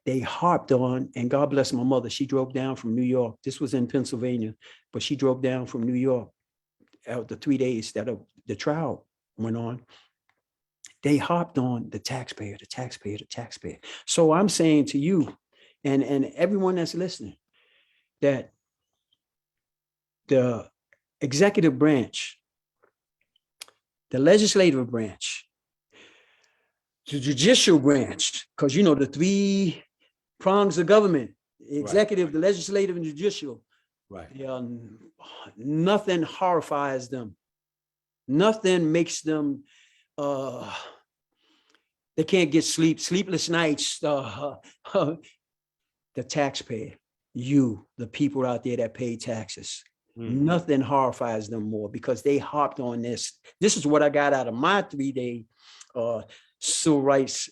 they harped on, and God bless my mother, she drove down from New York. This was in Pennsylvania, but she drove down from New York out the 3 days that the trial went on. They harped on the taxpayer, the taxpayer, the taxpayer. So I'm saying to you and everyone that's listening that the executive branch, the legislative branch, the judicial branch, because you know the 3 prongs of government, the executive, the legislative, and judicial. Right. Nothing horrifies them. Nothing makes them they can't get sleepless nights. The taxpayer, you, the people out there that pay taxes. Nothing horrifies them more, because they hopped on this. This is what I got out of my 3-day civil rights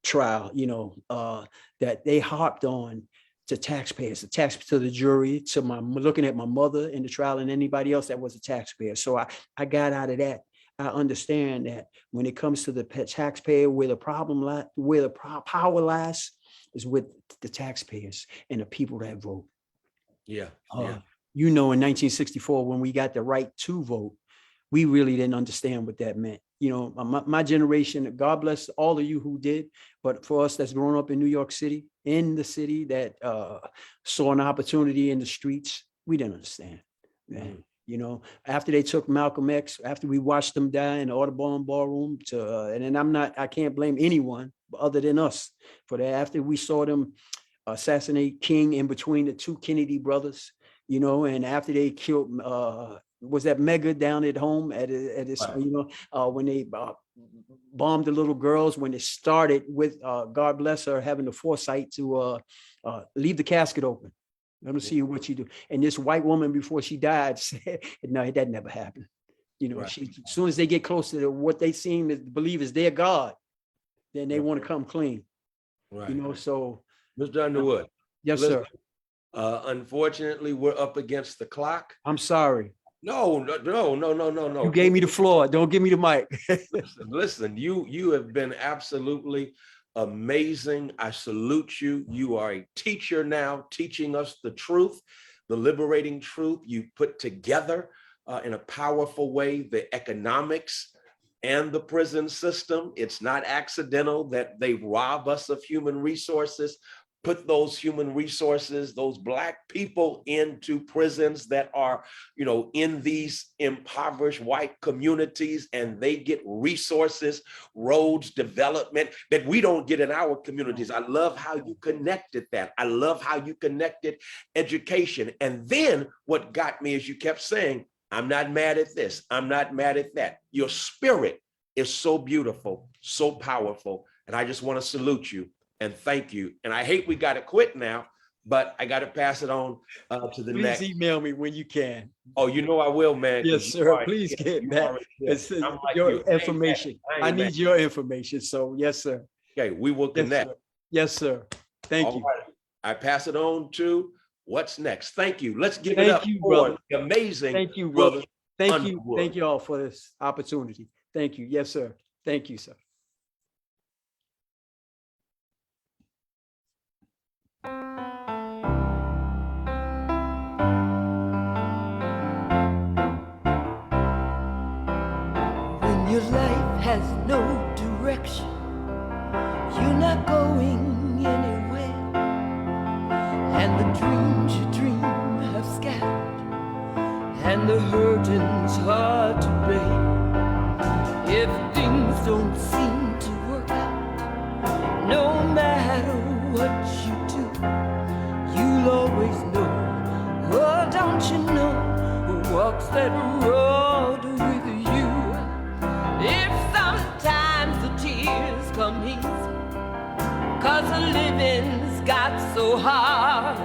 trial, that they hopped on to taxpayers, to the jury, to looking at my mother in the trial and anybody else that was a taxpayer. So I got out of that. I understand that when it comes to the taxpayer, where the problem lies, where the power lies, is with the taxpayers and the people that vote. Yeah. In 1964, when we got the right to vote, we really didn't understand what that meant. My generation, God bless all of you who did, but for us that's grown up in New York City, in the city that saw an opportunity in the streets, we didn't understand. After they took Malcolm X, after we watched them die in the Audubon Ballroom, I can't blame anyone other than us for that. After we saw them assassinate King in between the 2 Kennedy brothers, and after they killed, was that Mega down at home at his, when they bombed the little girls, when it started with, God bless her, having the foresight to leave the casket open. Let me see what you do. And this white woman, before she died, said, no, that never happened. As soon as they get close to what they seem to believe is their God, then they want to come clean. Right. So. Mr. Underwood. Yes, sir. Unfortunately, we're up against the clock. I'm sorry. No. You gave me the floor. Don't give me the mic. Listen, you have been absolutely amazing. I salute you. You are a teacher now, teaching us the truth, the liberating truth you put together in a powerful way, the economics and the prison system. It's not accidental that they rob us of human resources, put those human resources, those Black people, into prisons that are, in these impoverished white communities, and they get resources, roads, development that we don't get in our communities. I love how you connected that. I love how you connected education. And then what got me is you kept saying, I'm not mad at this. I'm not mad at that. Your spirit is so beautiful, so powerful. And I just want to salute you and thank you. And I hate we got to quit now, but I got to pass it on to the next. Please email me when you can. Oh, I will, man. Yes, sir. Please get back. It's your information. I need your information. So yes, sir. Okay, we will connect. Yes, sir. Thank you. Right. I pass it on to what's next. Thank you. Let's give it up for the amazing. Thank you, brother. Thank you. Thank you all for this opportunity. Thank you. Yes, sir. Thank you, sir. When your life has no direction, you're not going anywhere, and the dreams you dream have scattered, and the hurting's hard to bear. If things don't seem to work out, that road with you. If sometimes the tears come easy, 'cause the living's got so hard,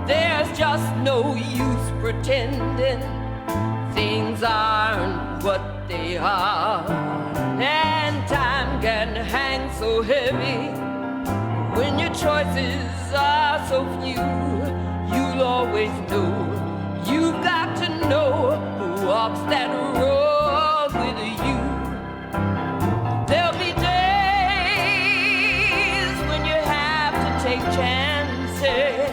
there's just no use pretending things aren't what they are. And time can hang so heavy when your choices are so few. You'll always know, you've got to know who walks that road with you. There'll be days when you have to take chances,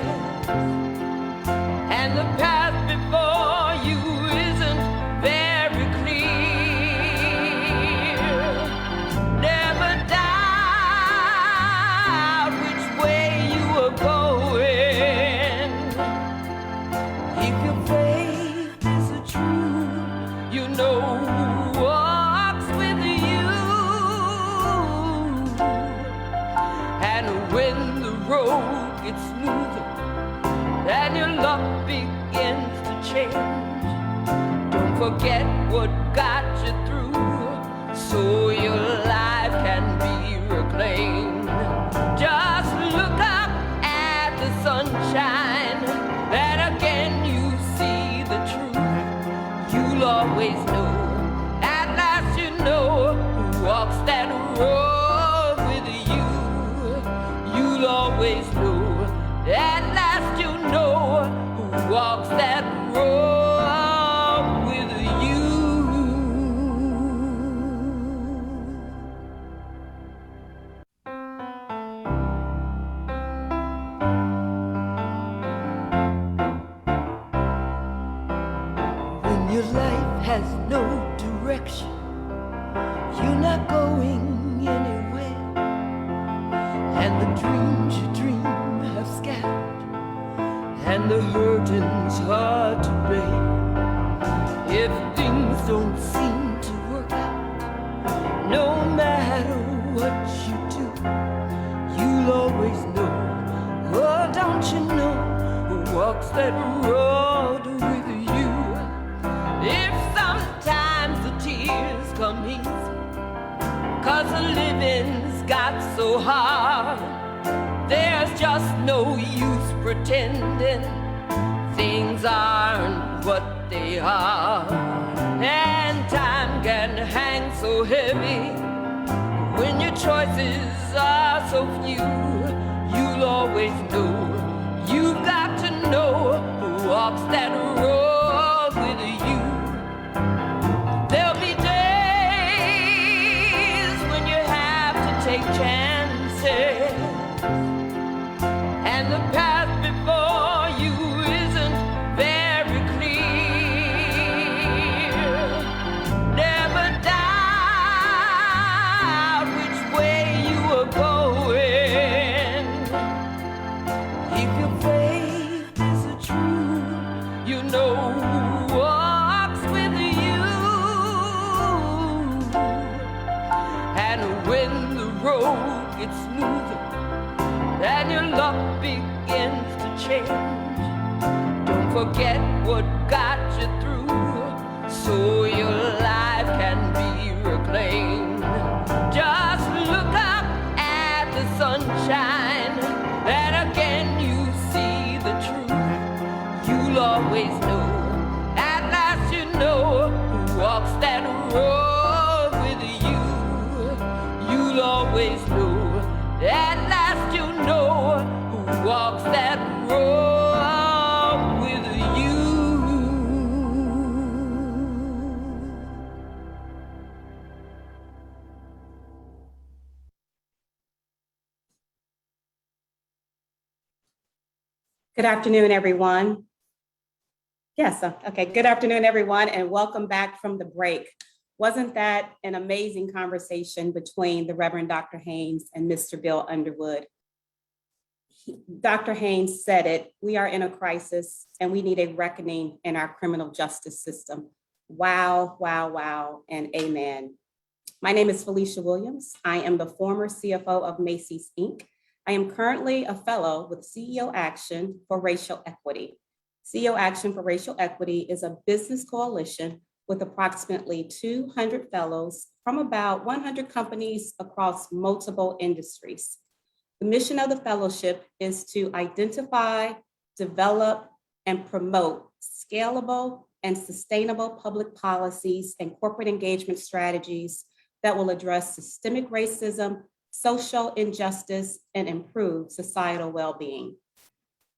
and the path before you isn't very clear. Never doubt which way you are going. If your faith is true, you know who walks with you. And when the road gets smoother and your luck begins to change, don't forget what got you through, so your life can be reclaimed. Just look up at the sunshine, and again you see the truth. You'll always know, at last you know, who walks that road with you. You'll always know, at last you know, who walks that road with you. When your life has no direction, you're not going anywhere, and the dreams you dream have scattered, and the hurting's hard to bear. If things don't seem to work out, no matter what you do, you'll always know, oh, don't you know, who walks that road with you. If sometimes the tears come easy, 'cause the living's got so hard, there's just no use pretending things aren't what they are. And time can hang so heavy when your choices are so few. You'll always know, you've got to know, who walks that road with you. There'll be days when you have to take chances, and the path before you isn't very clear. Never doubt which way you are going. If your faith is true, you know who walks with you. And when the road gets smoother and your luck begins to change, don't forget what got you through, so your life can be reclaimed. Just look up at the sunshine, and again you see the truth. You'll always know, at last you know, who walks that road with you. You'll always know, at last you know, who walks that road with you. Good afternoon, everyone. Yes, okay. Good afternoon, everyone, and welcome back from the break. Wasn't that an amazing conversation between the Reverend Dr. Haynes and Mr. Bill Underwood? Dr. Haynes said it, we are in a crisis and we need a reckoning in our criminal justice system. Wow, wow, wow, and amen. My name is Felicia Williams. I am the former CFO of Macy's, Inc. I am currently a fellow with CEO Action for Racial Equity. CEO Action for Racial Equity is a business coalition with approximately 200 fellows from about 100 companies across multiple industries. The mission of the fellowship is to identify, develop, and promote scalable and sustainable public policies and corporate engagement strategies that will address systemic racism, social injustice, and improve societal well-being.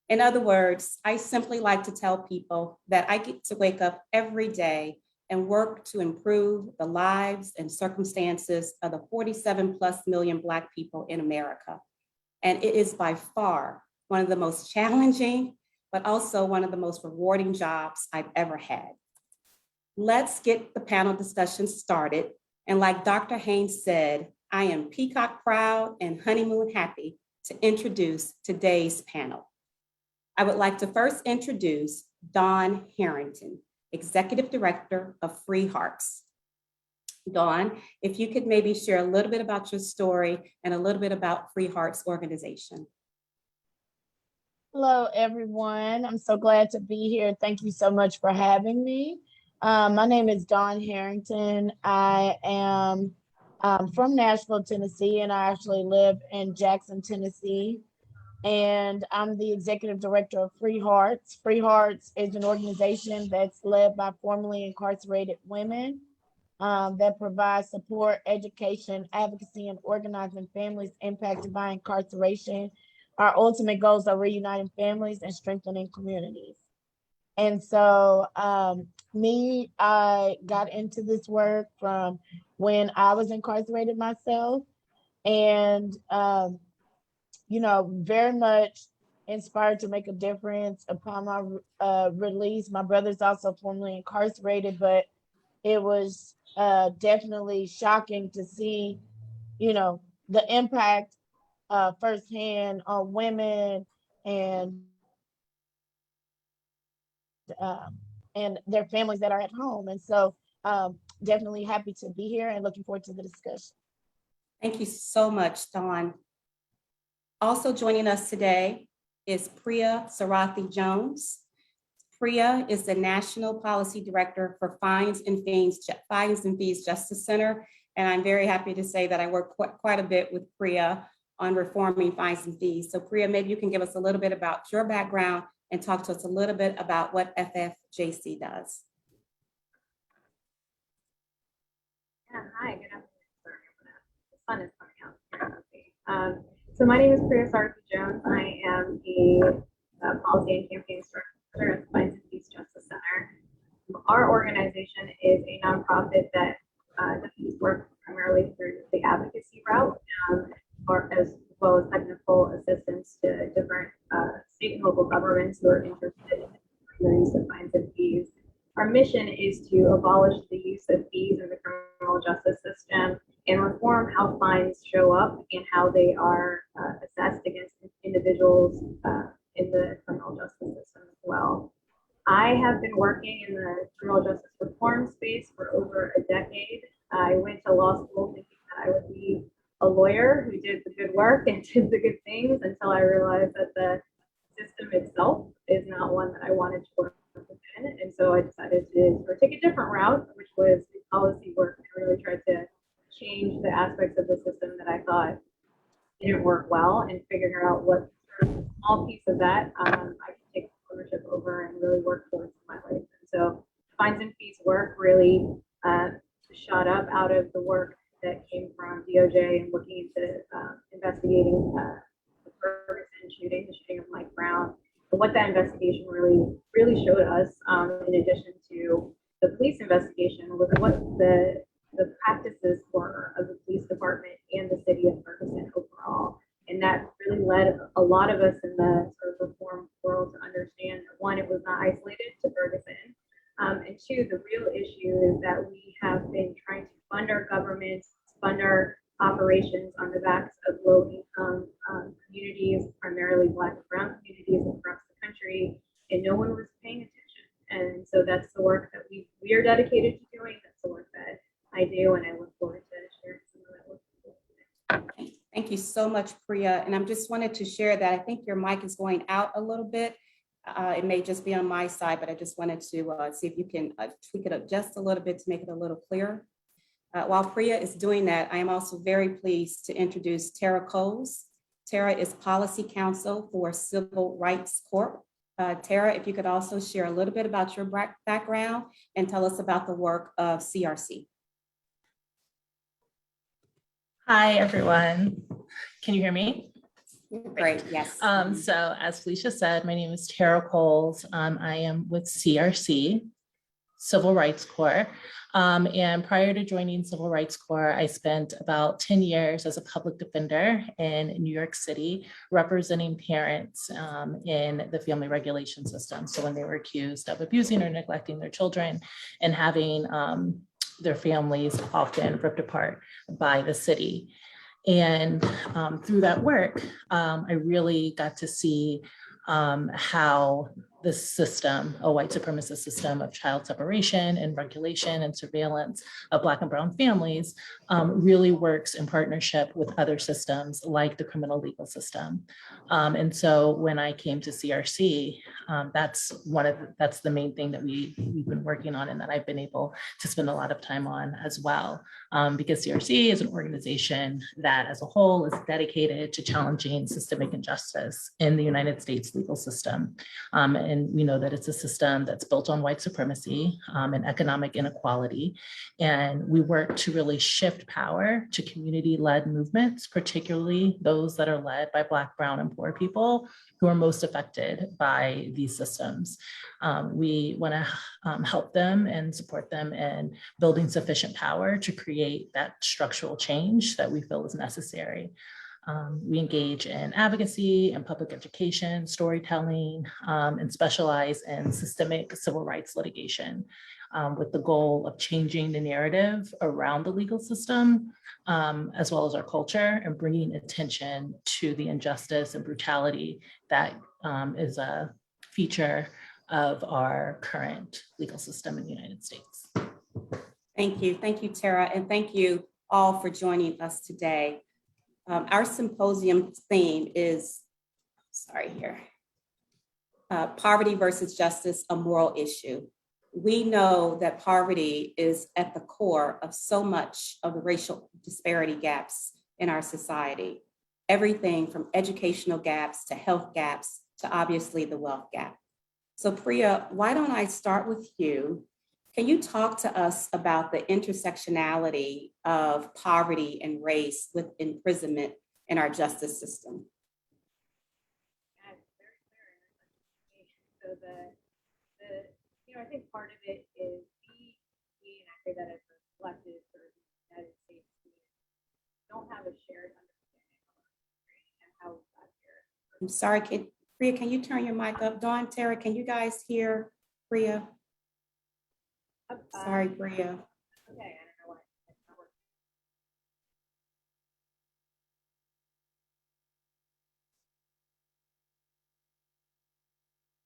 In other words, I simply like to tell people that I get to wake up every day and work to improve the lives and circumstances of the 47+ million Black people in America. And it is by far one of the most challenging, but also one of the most rewarding jobs I've ever had. Let's get the panel discussion started. And like Dr. Haynes said, I am peacock proud and honeymoon happy to introduce today's panel. I would like to first introduce Dawn Harrington, Executive Director of Free Hearts. Dawn, if you could maybe share a little bit about your story and a little bit about Free Hearts organization. Hello, everyone. I'm so glad to be here. Thank you so much for having me. My name is Dawn Harrington. I am from Nashville, Tennessee, and I actually live in Jackson, Tennessee. And I'm the executive director of Free Hearts. Free Hearts is an organization that's led by formerly incarcerated women that provides support, education, advocacy, and organizing families impacted by incarceration. Our ultimate goals are reuniting families and strengthening communities. And so I got into this work from when I was incarcerated myself, and very much inspired to make a difference upon my release. My brother's also formerly incarcerated, but it was definitely shocking to see, the impact firsthand on women and their families that are at home. And so definitely happy to be here and looking forward to the discussion. Thank you so much, Dawn. Also joining us today is Priya Sarathi Jones. Priya is the National Policy Director for Fines and Fees Justice Center. And I'm very happy to say that I work quite a bit with Priya on reforming fines and fees. So Priya, maybe you can give us a little bit about your background and talk to us a little bit about what FFJC does. Yeah, hi, good afternoon. Sorry, the sun is coming out. So my name is Priya Sarathi Jones. I am the Policy and Campaign Director at the Fines and Fees Justice Center. Our organization is a nonprofit that does work primarily through the advocacy route, or as well as technical assistance to different state and local governments who are interested in the use of fines and fees. Our mission is to abolish the use of fees in the criminal justice system and reform how fines show up and how they are assessed against individuals in the criminal justice system as well. I have been working in the criminal justice reform space for over a decade. I went to law school thinking that I would be a lawyer who did the good work and did the good things, until I realized that the system itself is not one that I wanted to work within. And so I decided to take a different route, which was policy work, and really tried to change the aspects of the system that I thought didn't work well, and figuring out what sort of small piece of that I can take ownership over and really work towards in my life. And so fines and fees work really shot up out of the work that came from DOJ and looking into investigating the Ferguson shooting, the shooting of Mike Brown. And what that investigation really showed us, in addition to the police investigation, was what the practices were of the police department and the city of Ferguson overall. And that really led a lot of us in the sort of reform world to understand that, one, it was not isolated to Ferguson, and two, the real issue is that we have been trying to fund our governments, fund our operations on the backs of low-income communities, primarily Black and Brown communities across the country, and no one was paying attention. And so that's the work that we are dedicated to doing. That's the work that I do, and I look forward to sharing some of that work with you. Thank you so much, Priya. And I just wanted to share that I think your mic is going out a little bit. It may just be on my side, but I just wanted to see if you can tweak it up just a little bit to make it a little clearer. While Priya is doing that, I am also very pleased to introduce Tara Coles. Tara is Policy Counsel for Civil Rights Corp. Tara, if you could also share a little bit about your background and tell us about the work of CRC. Hi, everyone. Can you hear me? Great, yes. So as Felicia said, my name is Tara Coles. I am with CRC, Civil Rights Corps. And prior to joining Civil Rights Corps, I spent about 10 years as a public defender in New York City, representing parents in the family regulation system. So when they were accused of abusing or neglecting their children and having their families often ripped apart by the city. And through that work, I really got to see how the system, a white supremacist system of child separation and regulation and surveillance of Black and brown families really works in partnership with other systems like the criminal legal system. And so when I came to CRC, that's the main thing that we've been working on and that I've been able to spend a lot of time on as well. Because CRC is an organization that as a whole is dedicated to challenging systemic injustice in the United States legal system. And we know that it's a system that's built on white supremacy and economic inequality. And we work to really shift power to community-led movements, particularly those that are led by Black, brown, and poor people who are most affected by these systems. We want to help them and support them in building sufficient power to create that structural change that we feel is necessary. We engage in advocacy and public education, storytelling, and specialize in systemic civil rights litigation with the goal of changing the narrative around the legal system, as well as our culture, and bringing attention to the injustice and brutality that is a feature of our current legal system in the United States. Thank you, Tara, and thank you all for joining us today. Our symposium theme is, poverty versus justice, a moral issue. We know that poverty is at the core of so much of the racial disparity gaps in our society. Everything from educational gaps to health gaps to obviously the wealth gap. So Priya, why don't I start with you? Can you talk to us about the intersectionality of poverty and race with imprisonment in our justice system? That's very clear. So I think part of it is we, and I say that as a collective sort of United States community, don't have a shared understanding of our history and how we got here. I'm sorry, Priya, can you turn your mic up? Dawn, Tara, can you guys hear Priya? Sorry, Priya. Okay, I don't know why it's not working.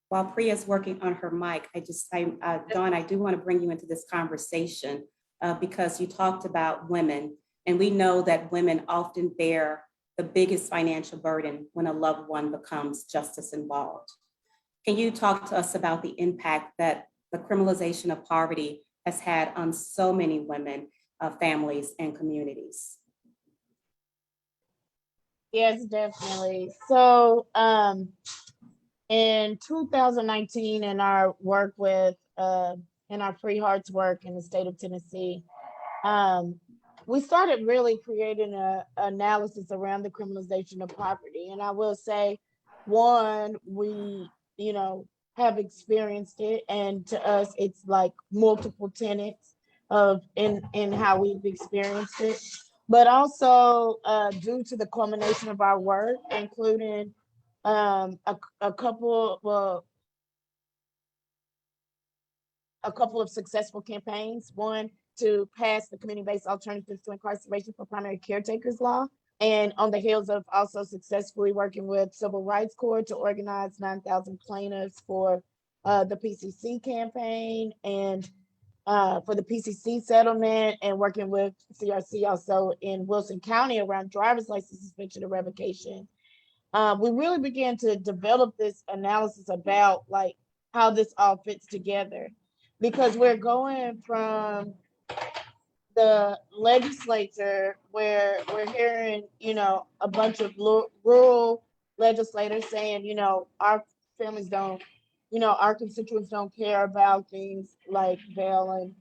While Priya's working on her mic, Dawn, I do want to bring you into this conversation because you talked about women, and we know that women often bear the biggest financial burden when a loved one becomes justice involved. Can you talk to us about the impact that the criminalization of poverty has had on so many women, families, and communities? Yes, definitely. So in 2019, in our work with, in our Free Hearts work in the state of Tennessee, we started really creating an analysis around the criminalization of poverty. And I will say, one, we, have experienced it, and to us, it's like multiple tenets of in how we've experienced it. But also due to the culmination of our work, including a couple of successful campaigns. One, to pass the community-based alternatives to incarceration for primary caretakers law. And on the heels of also successfully working with Civil Rights Corps to organize 9,000 plaintiffs for the PCC campaign and for the PCC settlement, and working with CRC also in Wilson County around driver's license suspension and revocation. we really began to develop this analysis about like how this all fits together, because we're going from the legislature where we're hearing, a bunch of rural legislators saying, our families don't, our constituents don't care about things like bail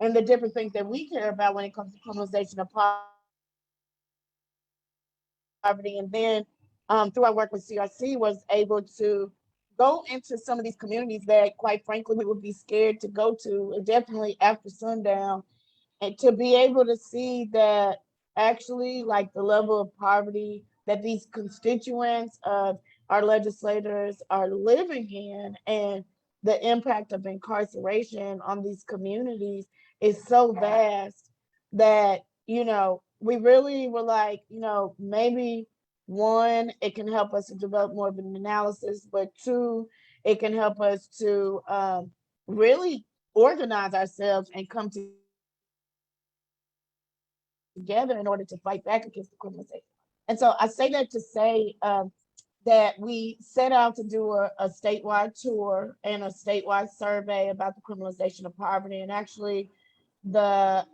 and the different things that we care about when it comes to criminalization of poverty. And then through our work with CRC was able to go into some of these communities that quite frankly we would be scared to go to, definitely after sundown, and to be able to see that actually like the level of poverty that these constituents of our legislators are living in and the impact of incarceration on these communities is so vast that, we really were like, maybe one, it can help us to develop more of an analysis, but two, it can help us to really organize ourselves and come together in order to fight back against the criminalization. And so I say that to say that we set out to do a statewide tour and a statewide survey about the criminalization of poverty. And actually, the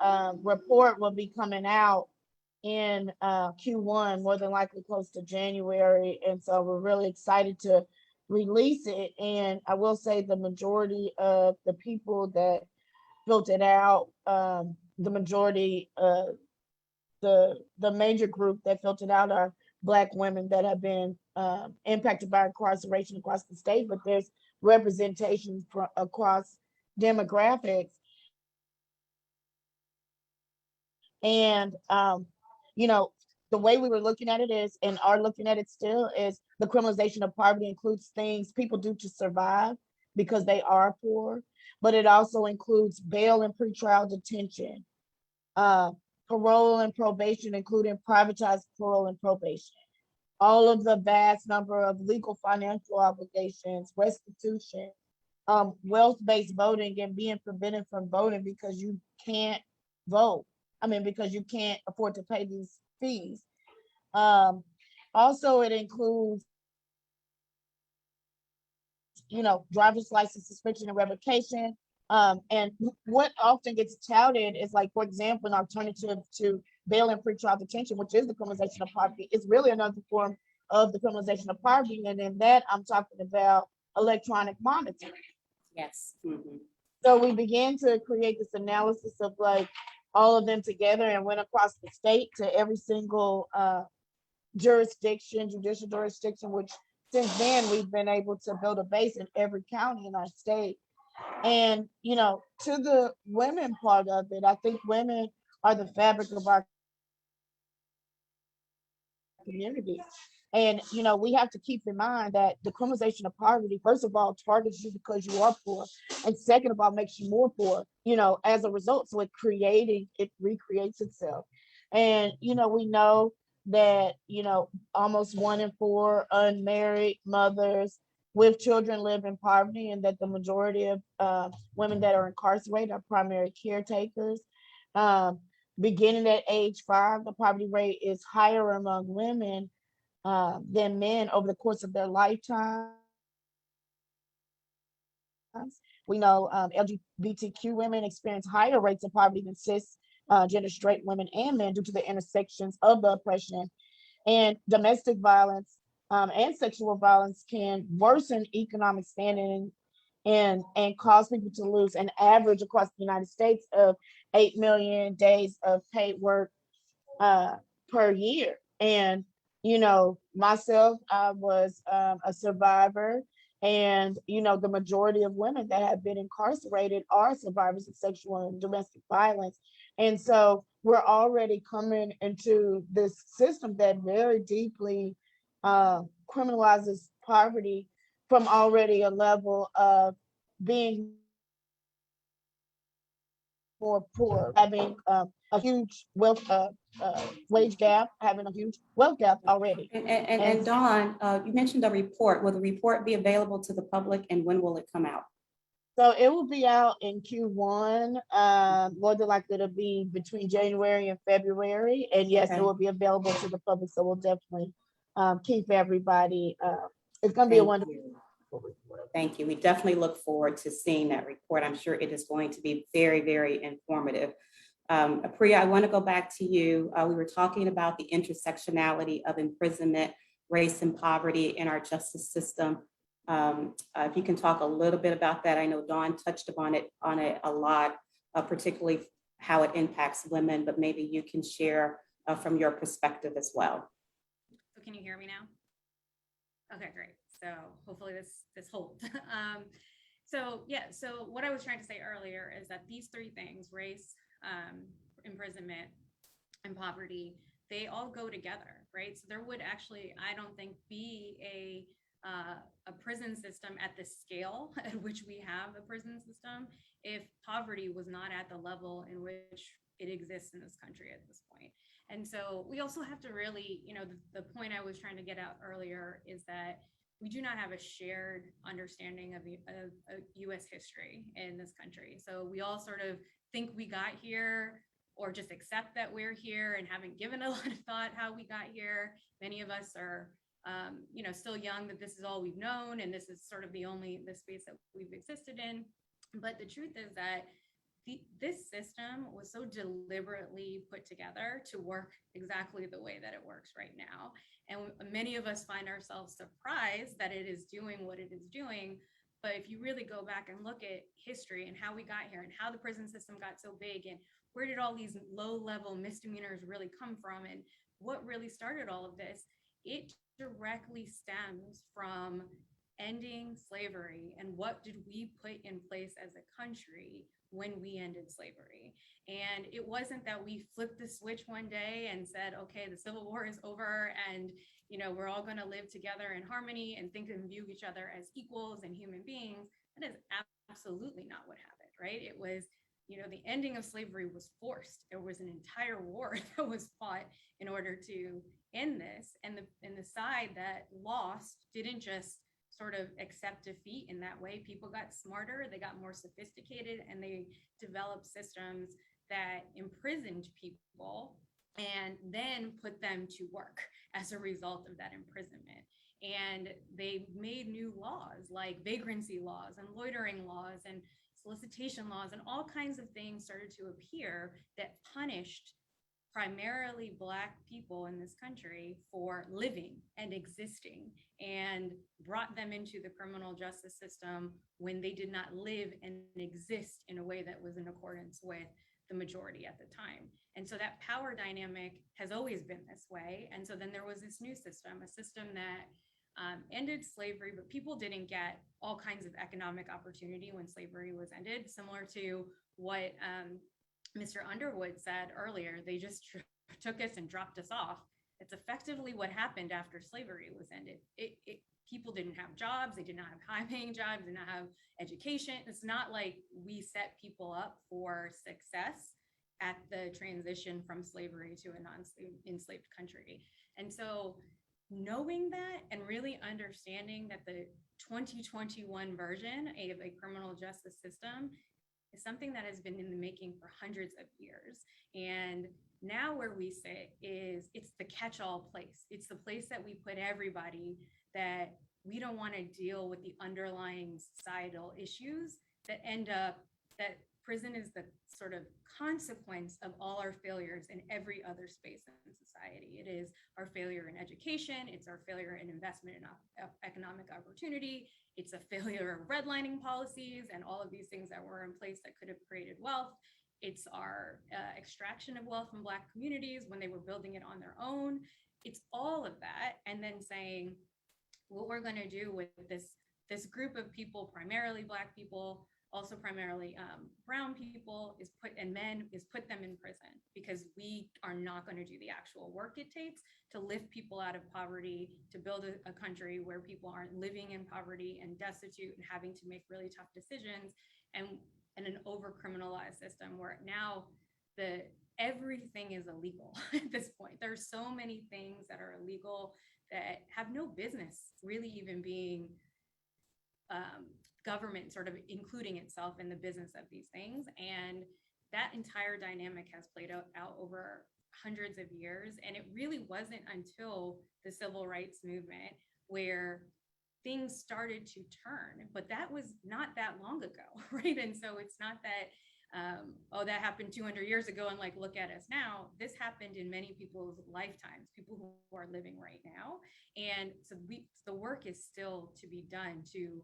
report will be coming out in Q1, more than likely close to January. And so we're really excited to release it. And I will say the majority of the people that built it out, the majority the major group that filtered out are Black women that have been impacted by incarceration across the state, but there's representation across demographics. And, the way we were looking at it is, and are looking at it still, is the criminalization of poverty includes things people do to survive because they are poor, but it also includes bail and pretrial detention, parole and probation, including privatized parole and probation, all of the vast number of legal financial obligations, restitution, wealth-based voting, and being prevented from voting because you can't vote. Because you can't afford to pay these fees. Also, it includes, driver's license suspension and revocation. And what often gets touted is like, for example, an alternative to bail and pretrial detention, which is the criminalization of poverty, is really another form of the criminalization of poverty. And in that, I'm talking about electronic monitoring. Yes. Mm-hmm. So we began to create this analysis of like all of them together and went across the state to every single jurisdiction, judicial jurisdiction, which since then we've been able to build a base in every county in our state. And, to the women part of it, I think women are the fabric of our community. And, we have to keep in mind that the criminalization of poverty, first of all, targets you because you are poor. And second of all, makes you more poor, as a result. So it recreates itself. And, we know that, almost 1 in 4 unmarried mothers with children live in poverty, and that the majority of women that are incarcerated are primary caretakers. Beginning at age 5, the poverty rate is higher among women than men over the course of their lifetime. We know LGBTQ women experience higher rates of poverty than cisgender straight women and men due to the intersections of the oppression. And domestic violence and sexual violence can worsen economic standing and cause people to lose an average across the United States of 8 million days of paid work per year. And, myself, I was a survivor. And, the majority of women that have been incarcerated are survivors of sexual and domestic violence. And so we're already coming into this system that very deeply criminalizes poverty from already a level of being more poor, having a huge wage gap, having a huge wealth gap already. And Dawn, you mentioned a report. Will the report be available to the public, and when will it come out? So it will be out in Q1. More than likely to be between January and February. And yes, okay, it will be available to the public. So we'll definitely keep everybody. It's going to be a Thank wonderful. you. Thank you. We definitely look forward to seeing that report. I'm sure it is going to be very, very informative. Priya, I want to go back to you. We were talking about the intersectionality of imprisonment, race, and poverty in our justice system. If you can talk a little bit about that. I know Dawn touched upon it a lot, particularly how it impacts women, but maybe you can share from your perspective as well. So can you hear me now? Okay, great. So hopefully this holds. So what I was trying to say earlier is that these three things, race, imprisonment, and poverty, they all go together, right? So there would actually, I don't think, be a prison system at the scale at which we have a prison system if poverty was not at the level in which it exists in this country at this point. And so we also have to really, the point I was trying to get out earlier is that we do not have a shared understanding of US history in this country. So we all sort of think we got here or just accept that we're here and haven't given a lot of thought how we got here. Many of us are still young, that this is all we've known and this is sort of the space that we've existed in. But the truth is that this system was so deliberately put together to work exactly the way that it works right now. And many of us find ourselves surprised that it is doing what it is doing. But if you really go back and look at history and how we got here and how the prison system got so big and where did all these low-level misdemeanors really come from and what really started all of this, it directly stems from ending slavery and what did we put in place as a country when we ended slavery. And it wasn't that we flipped the switch one day and said, okay, the Civil War is over and we're all going to live together in harmony and think and view each other as equals and human beings. That is absolutely not what happened, right? It was, the ending of slavery was forced. There was an entire war that was fought in order to end this. And the side that lost didn't just sort of accept defeat in that way. People got smarter, they got more sophisticated, and they developed systems that imprisoned people and then put them to work as a result of that imprisonment. And they made new laws like vagrancy laws and loitering laws and solicitation laws, and all kinds of things started to appear that punished primarily Black people in this country for living and existing, and brought them into the criminal justice system when they did not live and exist in a way that was in accordance with the majority at the time. And so that power dynamic has always been this way. And so then there was this new system, a system that ended slavery, but people didn't get all kinds of economic opportunity when slavery was ended, similar to what Mr. Underwood said earlier. They just took us and dropped us off. It's effectively what happened after slavery was ended. People didn't have jobs, they did not have high-paying jobs, did not have education. It's not like we set people up for success at the transition from slavery to a non-enslaved country. And so knowing that and really understanding that the 2021 version of a criminal justice system is something that has been in the making for hundreds of years. And now where we sit is it's the catch-all place. It's the place that we put everybody, that we don't want to deal with the underlying societal issues that end up, that prison is the sort of consequence of all our failures in every other space in society. It is our failure in education. It's our failure in investment in economic opportunity. It's a failure of redlining policies and all of these things that were in place that could have created wealth. It's our extraction of wealth from Black communities when they were building it on their own. It's all of that. And then saying, what we're going to do with this group of people, primarily Black people, also primarily brown people, is put them in prison, because we are not going to do the actual work it takes to lift people out of poverty, to build a country where people aren't living in poverty and destitute and having to make really tough decisions, and an over-criminalized system where now everything is illegal at this point. There's so many things that are illegal that have no business really even being government sort of including itself in the business of these things. And that entire dynamic has played out over hundreds of years. And it really wasn't until the civil rights movement where things started to turn, but that was not that long ago, right? And so it's not that, oh, that happened 200 years ago and like, look at us now. This happened in many people's lifetimes, people who are living right now. And so the work is still to be done to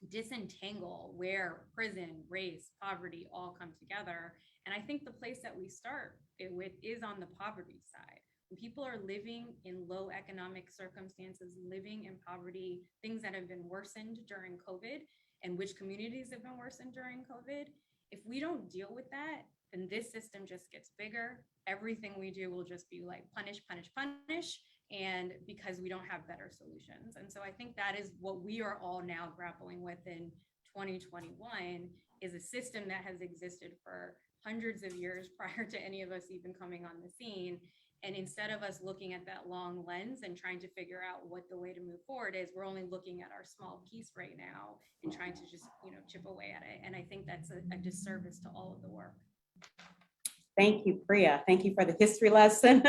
disentangle where prison, race, poverty all come together. And I think the place that we start it with is on the poverty side. When people are living in low economic circumstances, living in poverty, things that have been worsened during COVID, and which communities have been worsened during COVID, if we don't deal with that, then this system just gets bigger. Everything we do will just be like punish, punish, punish, and because we don't have better solutions. And so I think that is what we are all now grappling with in 2021, is a system that has existed for hundreds of years prior to any of us even coming on the scene. And instead of us looking at that long lens and trying to figure out what the way to move forward is, we're only looking at our small piece right now and trying to just, chip away at it. And I think that's a disservice to all of the work. Thank you, Priya. Thank you for the history lesson.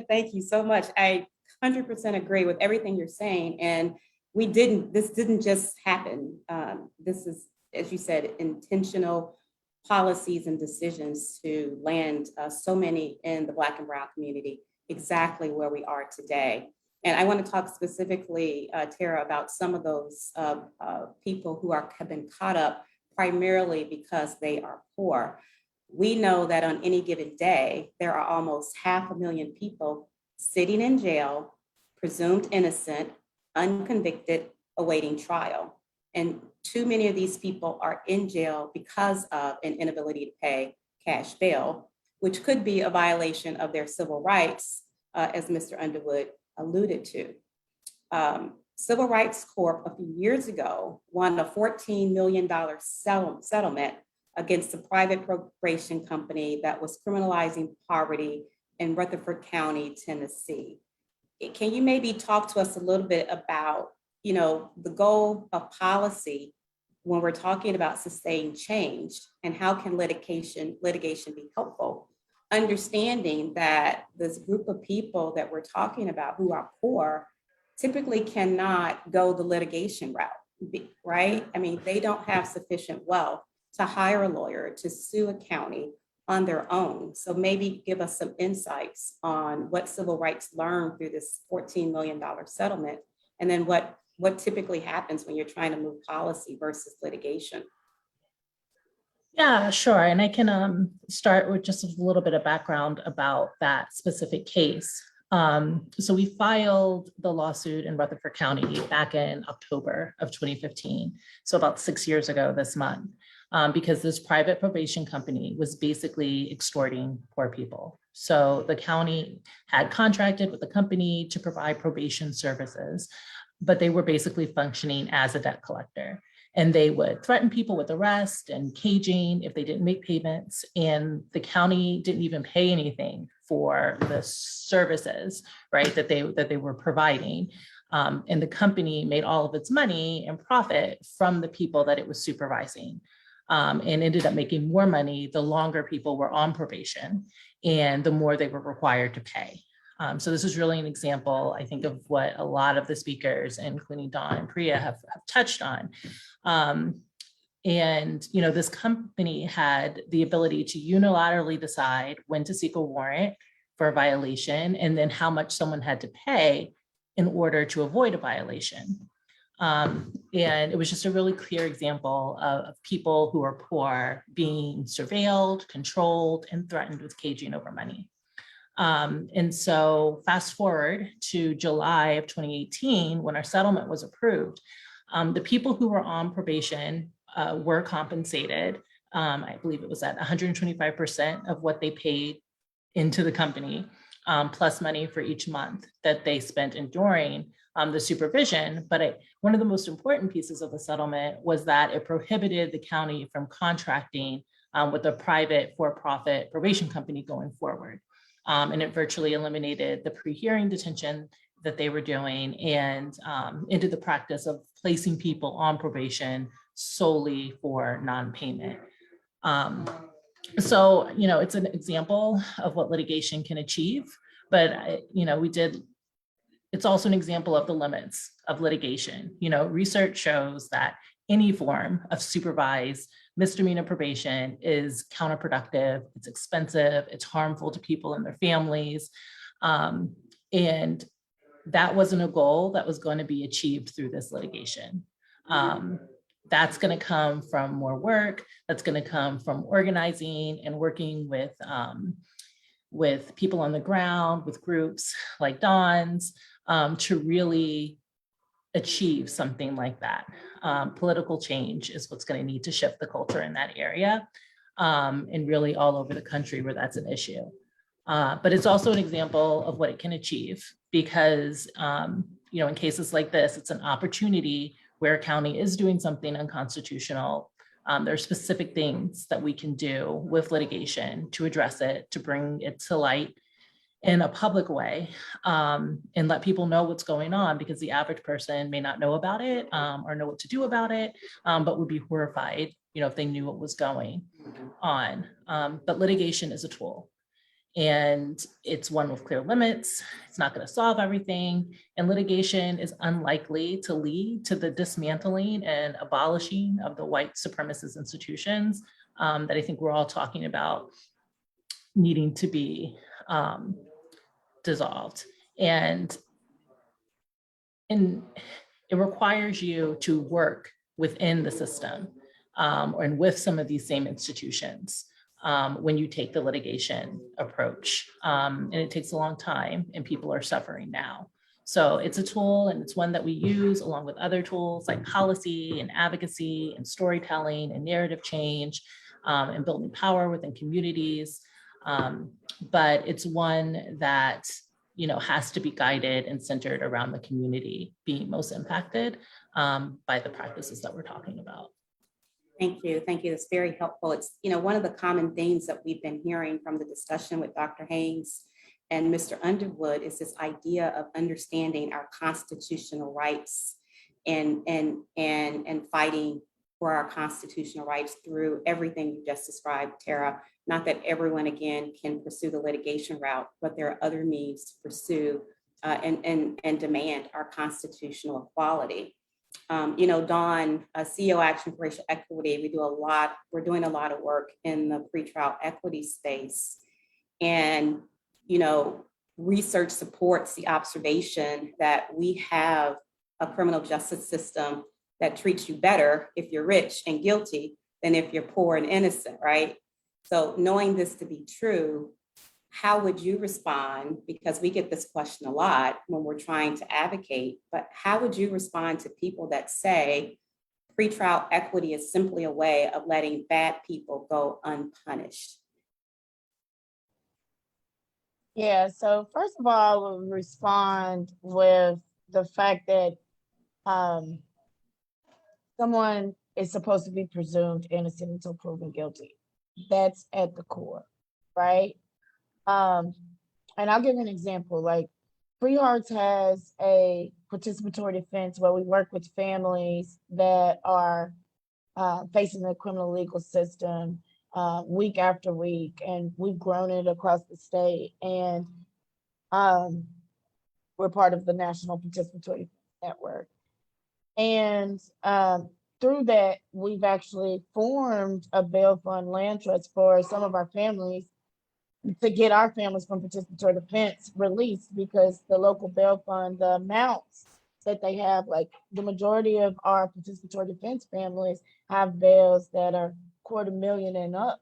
Thank you so much. I 100% agree with everything you're saying. And this didn't just happen. This is, as you said, intentional policies and decisions to land so many in the Black and Brown community exactly where we are today. And I want to talk specifically, Tara, about some of those people who have been caught up primarily because they are poor. We know that on any given day, there are almost 500,000 people sitting in jail, presumed innocent, unconvicted, awaiting trial. And too many of these people are in jail because of an inability to pay cash bail, which could be a violation of their civil rights, as Mr. Underwood alluded to. Civil Rights Corp a few years ago won a $14 million settlement against a private probation company that was criminalizing poverty in Rutherford County, Tennessee. Can you maybe talk to us a little bit about, the goal of policy when we're talking about sustained change, and how can litigation be helpful? Understanding that this group of people that we're talking about who are poor typically cannot go the litigation route, right? I mean, they don't have sufficient wealth to hire a lawyer to sue a county on their own. So maybe give us some insights on what civil rights learned through this $14 million settlement, and then what typically happens when you're trying to move policy versus litigation. Yeah, sure. And I can start with just a little bit of background about that specific case. So we filed the lawsuit in Rutherford County back in October of 2015. So about 6 years ago this month, because this private probation company was basically extorting poor people. So the county had contracted with the company to provide probation services, but they were basically functioning as a debt collector. And they would threaten people with arrest and caging if they didn't make payments. And the county didn't even pay anything for the services, right, that they were providing. And the company made all of its money and profit from the people that it was supervising, and ended up making more money the longer people were on probation and the more they were required to pay. So this is really an example, I think, of what a lot of the speakers, including Dawn and Priya, have touched on. And this company had the ability to unilaterally decide when to seek a warrant for a violation, and then how much someone had to pay in order to avoid a violation. And it was just a really clear example of people who are poor being surveilled, controlled, and threatened with caging over money. And so fast forward to July of 2018, when our settlement was approved, the people who were on probation were compensated. I believe it was at 125% of what they paid into the company, plus money for each month that they spent enduring the supervision. But one of the most important pieces of the settlement was that it prohibited the county from contracting with a private for-profit probation company going forward. And it virtually eliminated the pre-hearing detention that they were doing, and into the practice of placing people on probation solely for non-payment. So, it's an example of what litigation can achieve, but, it's also an example of the limits of litigation. Research shows that any form of supervised misdemeanor probation is counterproductive, it's expensive, it's harmful to people and their families. And that wasn't a goal that was going to be achieved through this litigation. That's going to come from more work. That's going to come from organizing and working with people on the ground, with groups like Dawn's, to really achieve something like that. Political change is what's going to need to shift the culture in that area, and really all over the country where that's an issue. But it's also an example of what it can achieve because, in cases like this, it's an opportunity where a county is doing something unconstitutional. There are specific things that we can do with litigation to address it, to bring it to light in a public way, and let people know what's going on, because the average person may not know about it or know what to do about it, but would be horrified, if they knew what was going on. But litigation is a tool. And it's one with clear limits. It's not going to solve everything. And litigation is unlikely to lead to the dismantling and abolishing of the white supremacist institutions that I think we're all talking about needing to be dissolved. And it requires you to work within the system and with some of these same institutions. When you take the litigation approach. And it takes a long time and people are suffering now. So it's a tool, and it's one that we use along with other tools like policy and advocacy and storytelling and narrative change, and building power within communities. But it's one that has to be guided and centered around the community being most impacted by the practices that we're talking about. Thank you. Thank you. That's very helpful. It's, one of the common themes that we've been hearing from the discussion with Dr. Haynes and Mr. Underwood is this idea of understanding our constitutional rights and fighting for our constitutional rights through everything you just described, Tara. Not that everyone, again, can pursue the litigation route, but there are other means to pursue and demand our constitutional equality. Dawn, CEO Action for Racial Equity, we're doing a lot of work in the pretrial equity space. And, research supports the observation that we have a criminal justice system that treats you better if you're rich and guilty than if you're poor and innocent, right? So knowing this to be true, how would you respond? Because we get this question a lot when we're trying to advocate, but how would you respond to people that say pretrial equity is simply a way of letting bad people go unpunished? Yeah, so first of all, I will respond with the fact that someone is supposed to be presumed innocent until proven guilty. That's at the core, right? And I'll give an example. Like Free Hearts has a participatory defense where we work with families that are facing the criminal legal system week after week, and we've grown it across the state. And we're part of the National Participatory Network. And through that, we've actually formed a bail fund land trust for some of our families to get our families from participatory defense released, because the local bail fund, the amounts that they have, like the majority of our participatory defense families have bails that are $250,000 and up.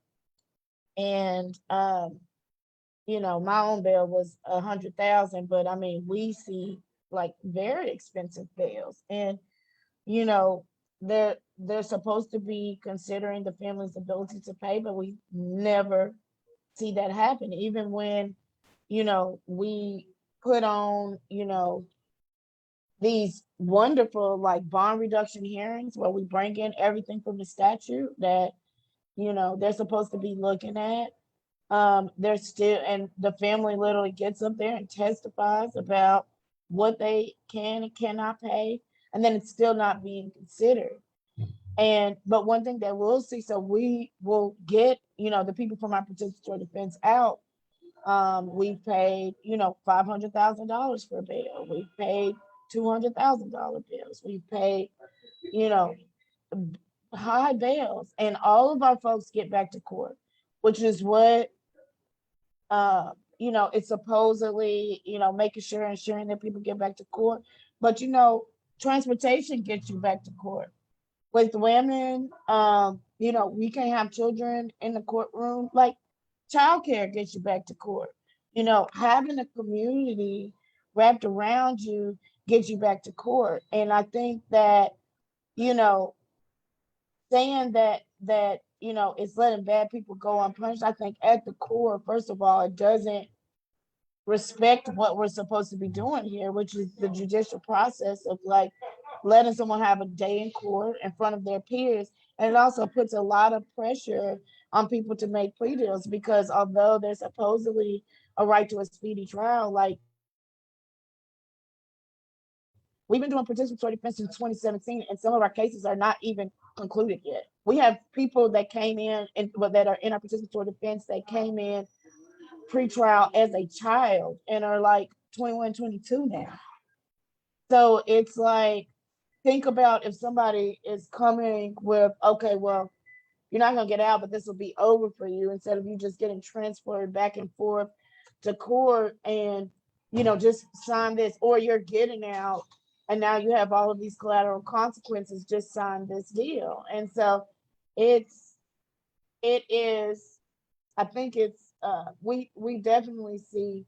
And, my own bail was $100,000, but I mean, we see like very expensive bails, and, they're supposed to be considering the family's ability to pay, but we never see that happen. Even when, we put on, these wonderful like bond reduction hearings where we bring in everything from the statute that, they're supposed to be looking at. They're still, and the family literally gets up there and testifies about what they can and cannot pay, and then it's still not being considered. But one thing that we'll see, so we will get, the people from our participatory defense out. We've paid, $500,000 for bail. We've paid $200,000 bills. We've paid, you know, high bails, and all of our folks get back to court, which is what, it's supposedly, making sure ensuring that people get back to court. But transportation gets you back to court. With women, we can't have children in the courtroom. Like childcare gets you back to court. Having a community wrapped around you gets you back to court. And I think that, saying that it's letting bad people go unpunished, I think at the core, first of all, it doesn't respect what we're supposed to be doing here, which is the judicial process of like letting someone have a day in court in front of their peers. And it also puts a lot of pressure on people to make plea deals, because although there's supposedly a right to a speedy trial, like we've been doing participatory defense since 2017, and some of our cases are not even concluded yet. We have people that came in and that are in our participatory defense that came in pre-trial as a child and are like 21, 22 now. So it's like, think about if somebody is coming with, okay, well, you're not going to get out, but this will be over for you, instead of you just getting transferred back and forth to court and, just sign this, or you're getting out and now you have all of these collateral consequences, just sign this deal. And so it is, I think it's, we definitely see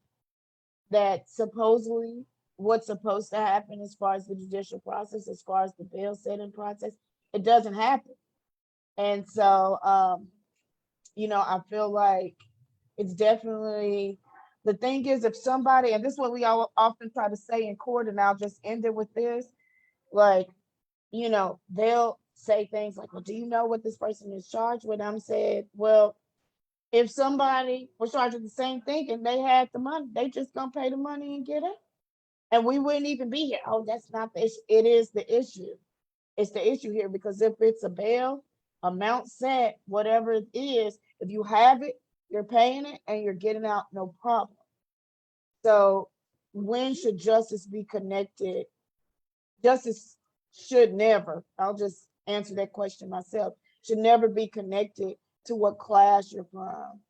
that supposedly what's supposed to happen as far as the judicial process, as far as the bail setting process, it doesn't happen. And so, I feel like it's definitely, the thing is, if somebody, and this is what we all often try to say in court, and I'll just end it with this, like, they'll say things like, well, do you know what this person is charged with? I'm saying, well, if somebody was charged with the same thing and they had the money, they just gonna pay the money and get it. And we wouldn't even be here. Oh, that's not the issue. It is the issue. It's the issue here, because if it's a bail amount set, whatever it is, if you have it, you're paying it and you're getting out, no problem. So when should justice be connected? Justice should never, I'll just answer that question myself, should never be connected to what class you're from.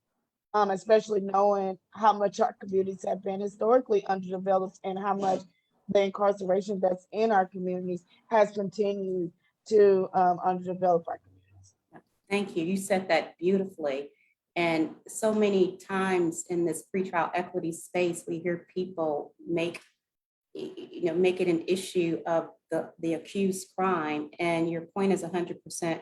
Especially knowing how much our communities have been historically underdeveloped and how much the incarceration that's in our communities has continued to underdevelop our communities. Thank you. You said that beautifully. And so many times in this pretrial equity space, we hear people make it an issue of the accused crime. And your point is 100%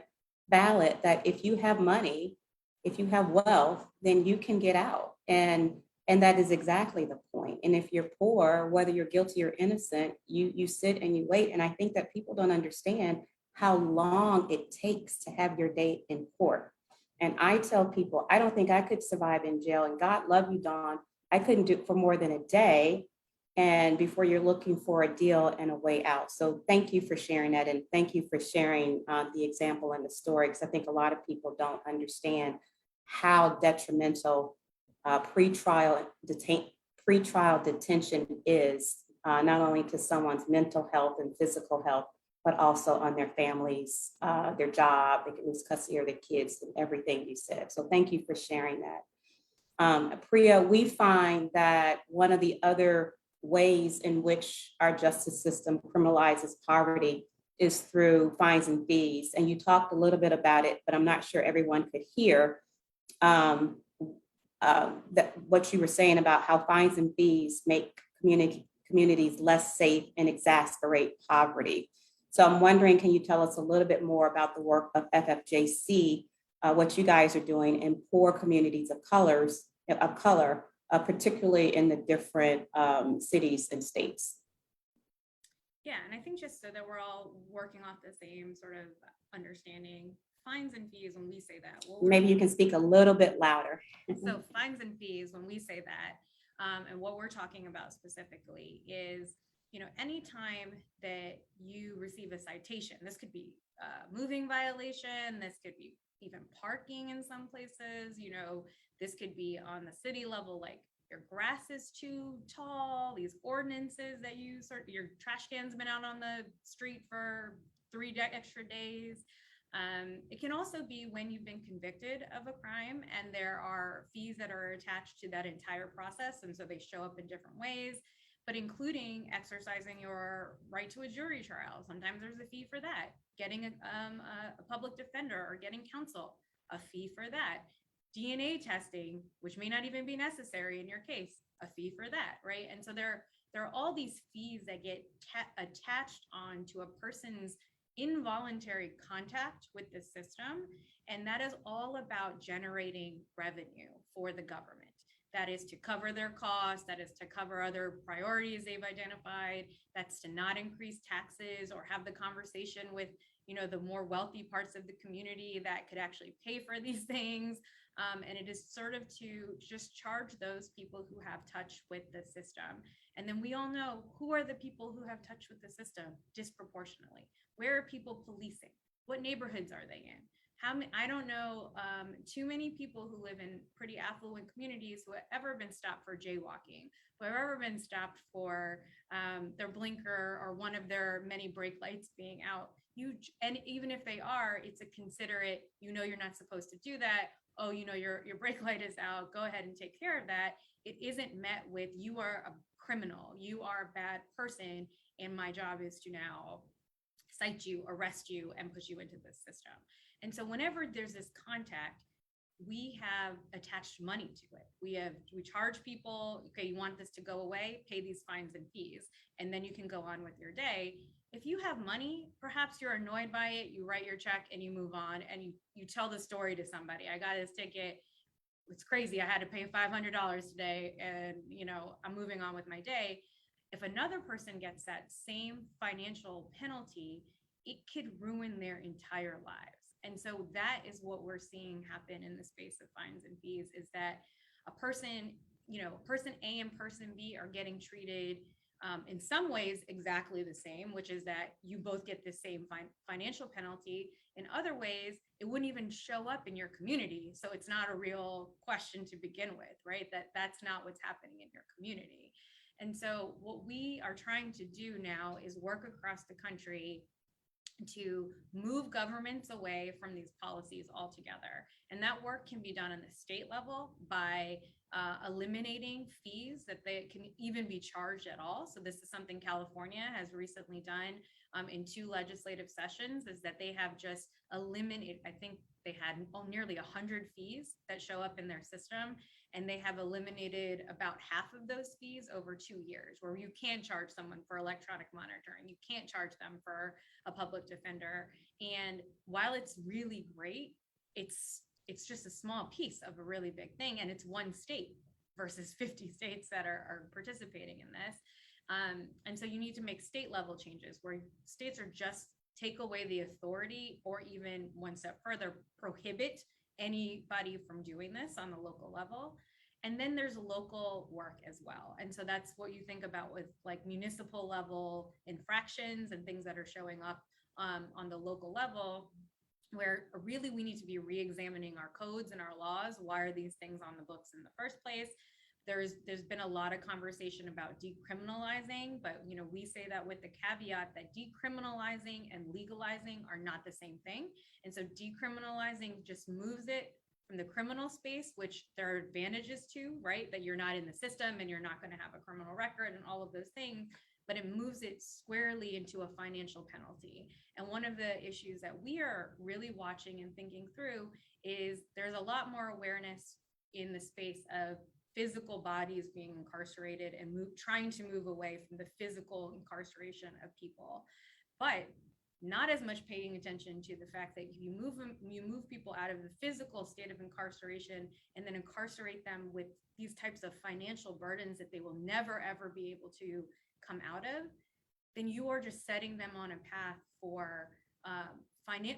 valid, that if you have money, if you have wealth, then you can get out. And that is exactly the point. And if you're poor, whether you're guilty or innocent, you sit and you wait. And I think that people don't understand how long it takes to have your day in court. And I tell people, I don't think I could survive in jail. And God love you, Dawn, I couldn't do it for more than a day. And before you're looking for a deal and a way out. So thank you for sharing that. And thank you for sharing the example and the story, because I think a lot of people don't understand how detrimental pretrial detention is, not only to someone's mental health and physical health, but also on their families, their job, they can lose custody of their kids, and everything you said. So thank you for sharing that. Priya, we find that one of the other ways in which our justice system criminalizes poverty is through fines and fees. And you talked a little bit about it, but I'm not sure everyone could hear that what you were saying about how fines and fees make communities less safe and exacerbate poverty. So I'm wondering, can you tell us a little bit more about the work of FFJC, what you guys are doing in poor communities of color, particularly in the different cities and states? Yeah, and I think just so that we're all working off the same sort of understanding, fines and fees, when we say that. Maybe you can speak a little bit louder. So fines and fees, when we say that, and what we're talking about specifically is anytime that you receive a citation, this could be a moving violation, this could be even parking in some places, this could be on the city level, like your grass is too tall, these ordinances that your trash can's been out on the street for 3 extra days. It can also be when you've been convicted of a crime and there are fees that are attached to that entire process. And so they show up in different ways, but including exercising your right to a jury trial. Sometimes there's a fee for that. Getting a public defender or getting counsel, a fee for that. DNA testing, which may not even be necessary in your case, a fee for that, right? And so there are all these fees that get attached on to a person's involuntary contact with the system. And that is all about generating revenue for the government. That is to cover their costs, that is to cover other priorities they've identified, that's to not increase taxes or have the conversation with the more wealthy parts of the community that could actually pay for these things. And it is sort of to just charge those people who have touch with the system. And then we all know who are the people who have touch with the system disproportionately. Where are people policing? What neighborhoods are they in? I don't know too many people who live in pretty affluent communities who have ever been stopped for jaywalking, who have ever been stopped for their blinker or one of their many brake lights being out. And even if they are, it's a considerate, you're not supposed to do that. Oh, your brake light is out. Go ahead and take care of that. It isn't met with, you are a criminal, you are a bad person, and my job is to now cite you, arrest you, and put you into this system. And so whenever there's this contact, we have attached money to it. We charge people, okay, you want this to go away, pay these fines and fees, and then you can go on with your day. If you have money, perhaps you're annoyed by it, you write your check and you move on and you tell the story to somebody. I got this ticket, it's crazy, I had to pay $500 today and I'm moving on with my day. If another person gets that same financial penalty, it could ruin their entire lives. And so that is what we're seeing happen in the space of fines and fees, is that a person, person A and person B are getting treated in some ways exactly the same, which is that you both get the same financial penalty. In other ways, it wouldn't even show up in your community. So it's not a real question to begin with, right? That's not what's happening in your community. And so what we are trying to do now is work across the country to move governments away from these policies altogether. And that work can be done on the state level by eliminating fees that they can even be charged at all. So this is something California has recently done in 2 legislative sessions, is that they have just eliminated, I think they had nearly 100 fees that show up in their system. And they have eliminated about half of those fees over 2 years, where you can charge someone for electronic monitoring. You can't charge them for a public defender. And while it's really great, it's just a small piece of a really big thing. And it's one state versus 50 states that are participating in this. And so you need to make state level changes where states are just take away the authority, or even one step further, prohibit anybody from doing this on the local level. And then there's local work as well. And so that's what you think about with like municipal level infractions and things that are showing up on the local level, where really we need to be re-examining our codes and our laws. Why are these things on the books in the first place? There's been a lot of conversation about decriminalizing, but we say that with the caveat that decriminalizing and legalizing are not the same thing. And so decriminalizing just moves it from the criminal space, which there are advantages to, right? That you're not in the system and you're not going to have a criminal record and all of those things, but it moves it squarely into a financial penalty. And one of the issues that we are really watching and thinking through is there's a lot more awareness in the space of physical bodies being incarcerated and trying to move away from the physical incarceration of people, but not as much paying attention to the fact that you move people out of the physical state of incarceration and then incarcerate them with these types of financial burdens that they will never ever be able to come out of, then you are just setting them on a path for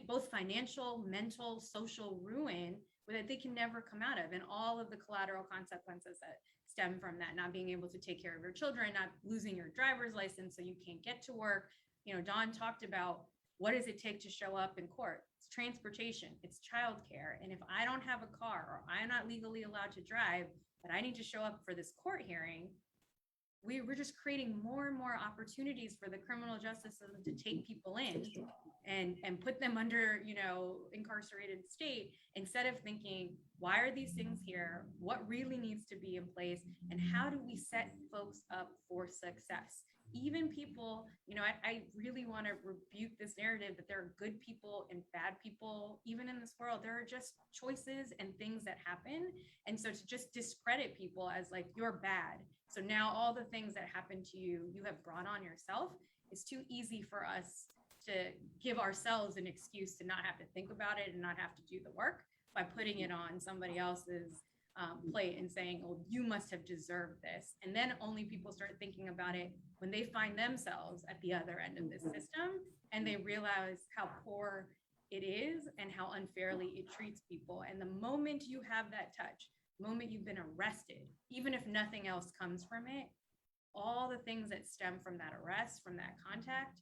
both financial, mental, social ruin that they can never come out of, and all of the collateral consequences that stem from that, not being able to take care of your children, not losing your driver's license so you can't get to work. You know, Dawn talked about what does it take to show up in court? It's transportation, it's childcare. And if I don't have a car or I'm not legally allowed to drive, but I need to show up for this court hearing, we're just creating more and more opportunities for the criminal justice system to take people in and put them under, you know, incarcerated state, instead of thinking, why are these things here? What really needs to be in place? And how do we set folks up for success? Even people, you know, I really want to rebuke this narrative that there are good people and bad people, even in this world. There are just choices and things that happen. And so to just discredit people as like, you're bad, so now all the things that happen to you, you have brought on yourself, it's too easy for us to give ourselves an excuse to not have to think about it and not have to do the work by putting it on somebody else's plate and saying, oh, you must have deserved this. And then only people start thinking about it when they find themselves at the other end of this system and they realize how poor it is and how unfairly it treats people. And the moment you have that touch, the moment you've been arrested, even if nothing else comes from it, all the things that stem from that arrest, from that contact,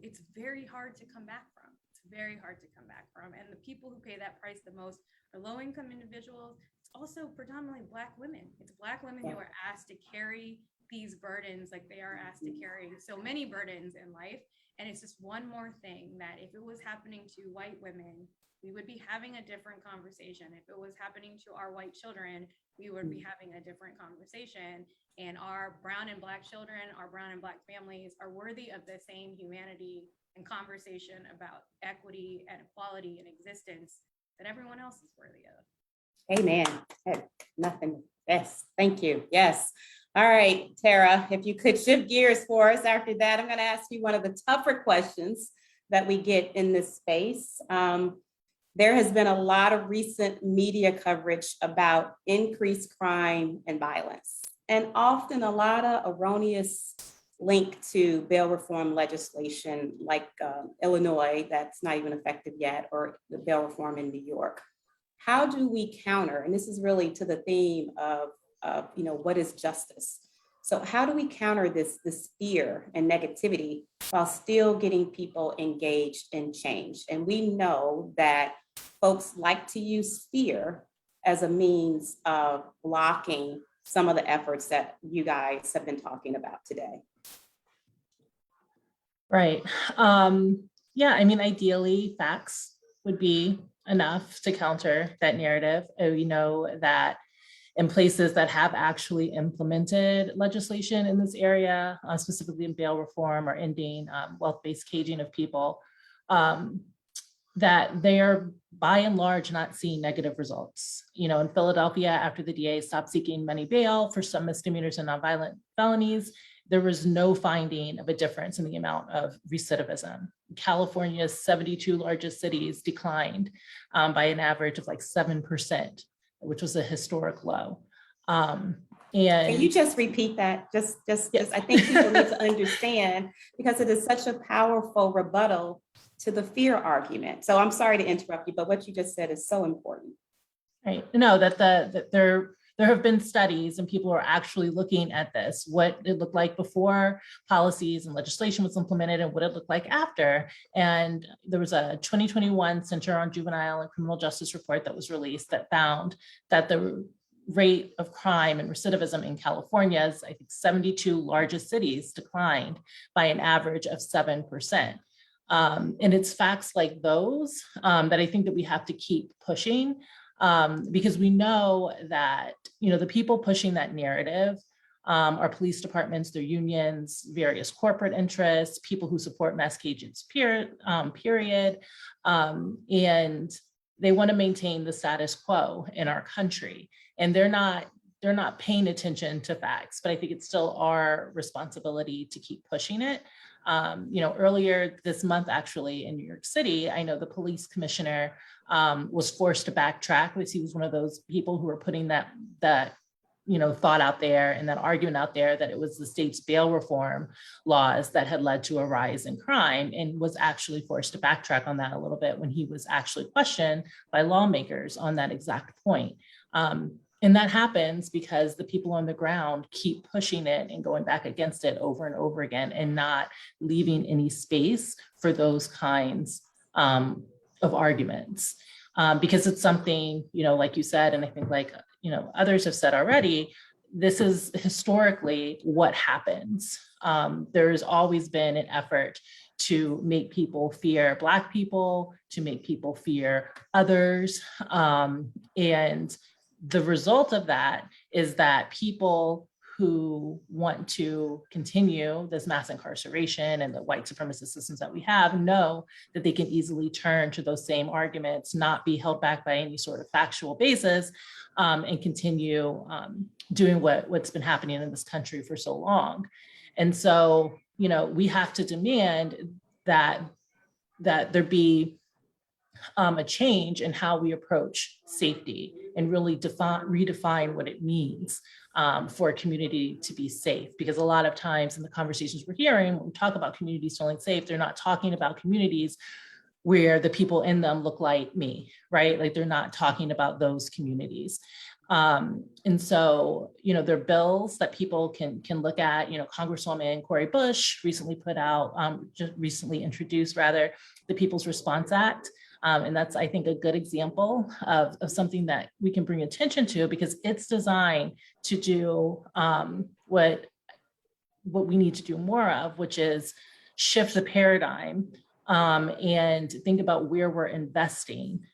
it's very hard to come back from. It's very hard to come back from. And the people who pay that price the most are low-income individuals. It's also predominantly Black women. It's Black women who are asked to carry these burdens like they are asked to carry so many burdens in life. And it's just one more thing that if it was happening to white women, we would be having a different conversation. If it was happening to our white children, we would be having a different conversation. And our brown and Black children, our brown and Black families are worthy of the same humanity and conversation about equity and equality and existence that everyone else is worthy of. Amen. Nothing. Yes. Thank you. Yes. All right, Tara, if you could shift gears for us after that, I'm going to ask you one of the tougher questions that we get in this space. There has been a lot of recent media coverage about increased crime and violence, and often a lot of erroneous link to bail reform legislation like Illinois that's not even effective yet, or the bail reform in New York. How do we counter, and this is really to the theme of you know, what is justice? So how do we counter this fear and negativity while still getting people engaged in change? And we know that folks like to use fear as a means of blocking some of the efforts that you guys have been talking about today. Right. Yeah, I mean, ideally, facts would be enough to counter that narrative. We know that in places that have actually implemented legislation in this area, specifically in bail reform or ending wealth-based caging of people, that they are by and large not seeing negative results. You know, in Philadelphia, after the DA stopped seeking money bail for some misdemeanors and nonviolent felonies, there was no finding of a difference in the amount of recidivism. California's 72 largest cities declined by an average of like 7%, which was a historic low. And can you just repeat that? Just I think people need to understand, because it is such a powerful rebuttal to the fear argument. So I'm sorry to interrupt you, but what you just said is so important. Right. No, that there have been studies and people are actually looking at this, what it looked like before policies and legislation was implemented and what it looked like after. And there was a 2021 Center on Juvenile and Criminal Justice report that was released that found that the rate of crime and recidivism in California's, I think, 72 largest cities declined by an average of 7%. And it's facts like those that I think that we have to keep pushing, because we know that, you know, the people pushing that narrative are police departments, their unions, various corporate interests, people who support mass cages, period. And they want to maintain the status quo in our country. And they're not paying attention to facts, but I think it's still our responsibility to keep pushing it. You know, earlier this month, actually, in New York City, I know the police commissioner was forced to backtrack because he was one of those people who were putting that you know, thought out there and that argument out there that it was the state's bail reform laws that had led to a rise in crime, and was actually forced to backtrack on that a little bit when he was actually questioned by lawmakers on that exact point. And that happens because the people on the ground keep pushing it and going back against it over and over again and not leaving any space for those kinds of arguments. Because it's something, like you said, and I think like, others have said already, this is historically what happens. There's always been an effort to make people fear Black people, to make people fear others. And the result of that is that people who want to continue this mass incarceration and the white supremacist systems that we have know that they can easily turn to those same arguments, not be held back by any sort of factual basis, and continue doing what's been happening in this country for so long. And so, we have to demand that there be a change in how we approach safety and really redefine what it means for a community to be safe. Because a lot of times in the conversations we're hearing, when we talk about communities feeling safe, they're not talking about communities where the people in them look like me, right? Like they're not talking about those communities. And so, there are bills that people can look at. Congresswoman Cori Bush recently put out, just recently introduced rather, the People's Response Act. And that's, I think, a good example of something that we can bring attention to, because it's designed to do what we need to do more of, which is shift the paradigm and think about where we're investing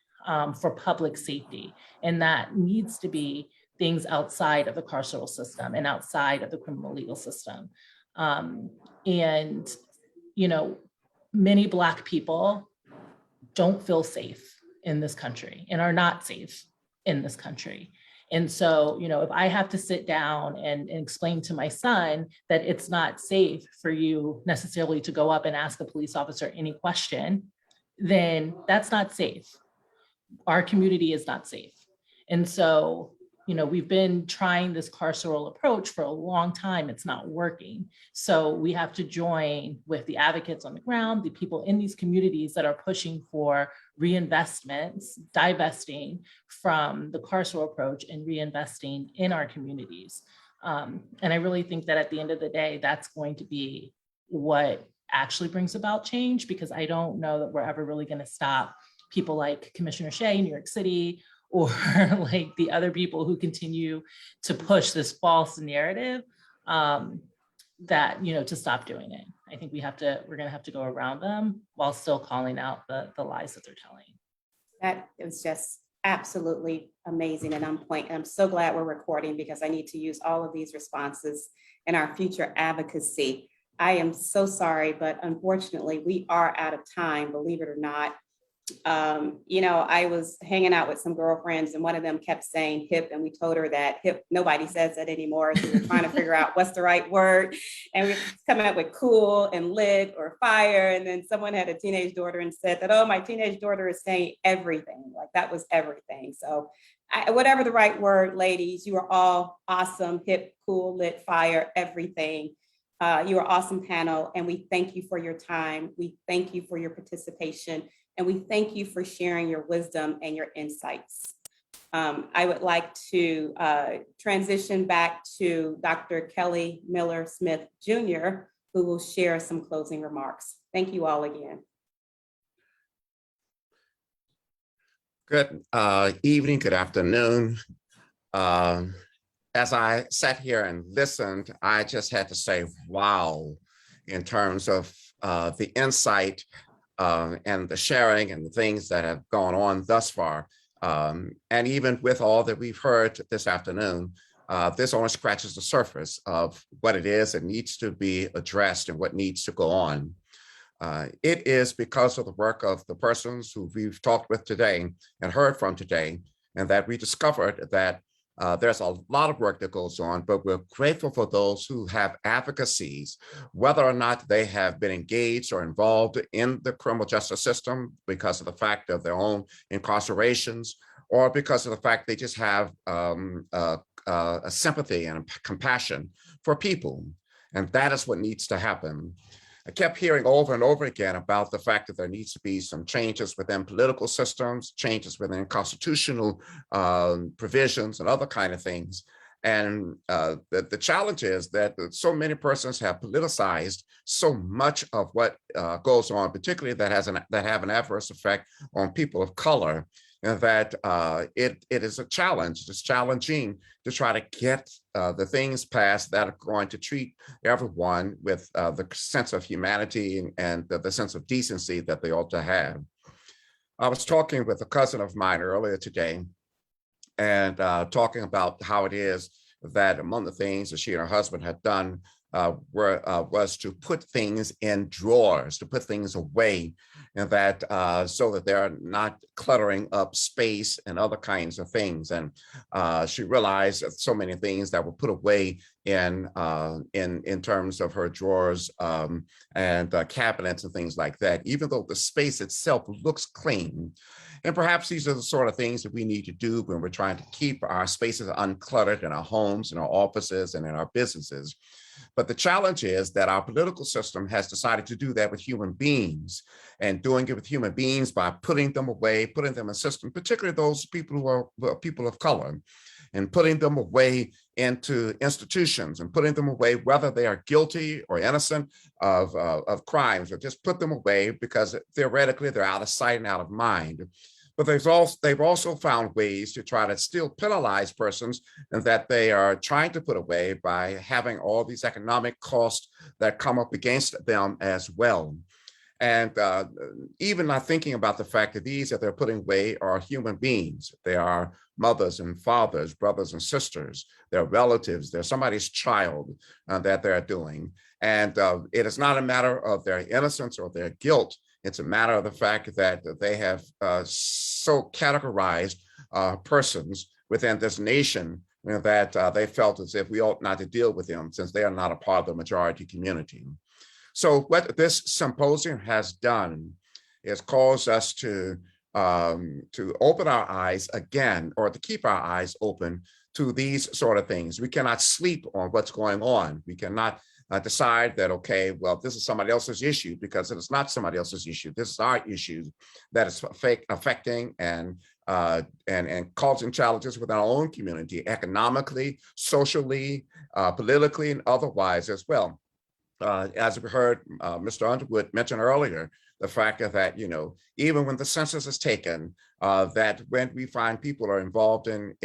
for public safety. And that needs to be things outside of the carceral system and outside of the criminal legal system. And many Black people don't feel safe in this country and are not safe in this country. And so, if I have to sit down and explain to my son that it's not safe for you necessarily to go up and ask a police officer any question, then that's not safe. Our community is not safe. And so, we've been trying this carceral approach for a long time. It's not working. So we have to join with the advocates on the ground, the people in these communities that are pushing for reinvestments, divesting from the carceral approach and reinvesting in our communities. And I really think that at the end of the day, that's going to be what actually brings about change, because I don't know that we're ever really going to stop people like Commissioner Shea in New York City, or like the other people who continue to push this false narrative that, to stop doing it. I think we're going to have to go around them while still calling out the lies that they're telling. That is just absolutely amazing and on point. And I'm so glad we're recording, because I need to use all of these responses in our future advocacy. I am so sorry, but unfortunately we are out of time, believe it or not. I was hanging out with some girlfriends, and one of them kept saying hip, and we told her that hip, nobody says that anymore. So we're trying to figure out what's the right word. And we're coming up with cool and lit or fire. And then someone had a teenage daughter and said that, oh, my teenage daughter is saying everything. Like that was everything. So whatever the right word, ladies, you are all awesome. Hip, cool, lit, fire, everything. You are awesome panel. And we thank you for your time. We thank you for your participation. And we thank you for sharing your wisdom and your insights. I would like to transition back to Dr. Kelly Miller Smith Jr., who will share some closing remarks. Thank you all again. Good evening, good afternoon. As I sat here and listened, I just had to say, wow, in terms of the insight and the sharing and the things that have gone on thus far. And even with all that we've heard this afternoon, this only scratches the surface of what it is that needs to be addressed and what needs to go on. It is because of the work of the persons who we've talked with today and heard from today, and that we discovered that there's a lot of work that goes on, but we're grateful for those who have advocacies, whether or not they have been engaged or involved in the criminal justice system because of the fact of their own incarcerations, or because of the fact they just have a sympathy and compassion for people. And that is what needs to happen. I kept hearing over and over again about the fact that there needs to be some changes within political systems, changes within constitutional provisions and other kind of things. And the challenge is that so many persons have politicized so much of what goes on, particularly that have an adverse effect on people of color, and that it is a challenge. It's challenging to try to get the things passed that are going to treat everyone with the sense of humanity and the sense of decency that they ought to have. I was talking with a cousin of mine earlier today, and talking about how it is that among the things that she and her husband had done was to put things in drawers, to put things away, and that so that they're not cluttering up space and other kinds of things. And she realized that so many things that were put away in terms of her drawers and cabinets and things like that, even though the space itself looks clean. And perhaps these are the sort of things that we need to do when we're trying to keep our spaces uncluttered in our homes, in our offices, and in our businesses. But the challenge is that our political system has decided to do that with human beings, and doing it with human beings by putting them away, putting them in system, particularly those people who are people of color, and putting them away into institutions and putting them away, whether they are guilty or innocent of crimes, or just put them away because theoretically they're out of sight and out of mind. But they've also found ways to try to still penalize persons and that they are trying to put away by having all these economic costs that come up against them as well. And even not thinking about the fact that these that they're putting away are human beings. They are mothers and fathers, brothers and sisters, they're relatives, they're somebody's child that they're doing. And it is not a matter of their innocence or their guilt. It's a matter of the fact that they have so categorized persons within this nation that they felt as if we ought not to deal with them since they are not a part of the majority community. So what this symposium has done is caused us to open our eyes again, or to keep our eyes open to these sort of things. We cannot sleep on what's going on. We cannot decide that, okay, well, this is somebody else's issue, because it is not somebody else's issue. This is our issue that is affecting and causing challenges within our own community, economically, socially, politically, and otherwise as well. As we heard Mr. Underwood mention earlier, the fact that, even when the census is taken, that when we find people are involved in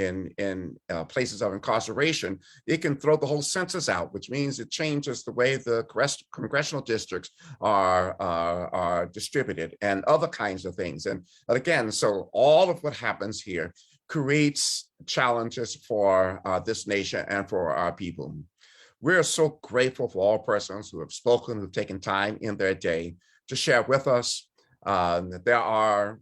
places of incarceration, it can throw the whole census out, which means it changes the way the congressional districts are distributed and other kinds of things. And again, so all of what happens here creates challenges for this nation and for our people. We're so grateful for all persons who have spoken, who've taken time in their day to share with us. There are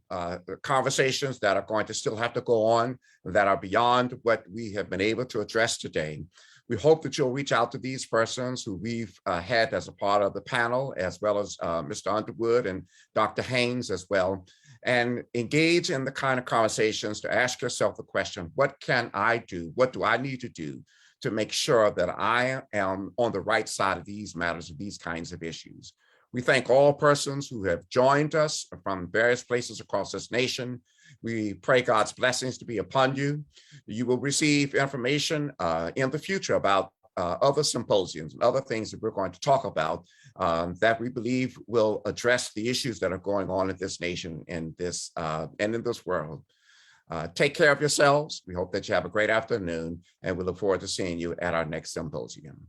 conversations that are going to still have to go on that are beyond what we have been able to address today. We hope that you'll reach out to these persons who we've had as a part of the panel, as well as Mr. Underwood and Dr. Haynes as well, and engage in the kind of conversations to ask yourself the question, what can I do? What do I need to do to make sure that I am on the right side of these matters, of these kinds of issues? We thank all persons who have joined us from various places across this nation. We pray God's blessings to be upon you. You will receive information in the future about other symposiums and other things that we're going to talk about that we believe will address the issues that are going on in this nation and in this world. Take care of yourselves. We hope that you have a great afternoon, and we look forward to seeing you at our next symposium.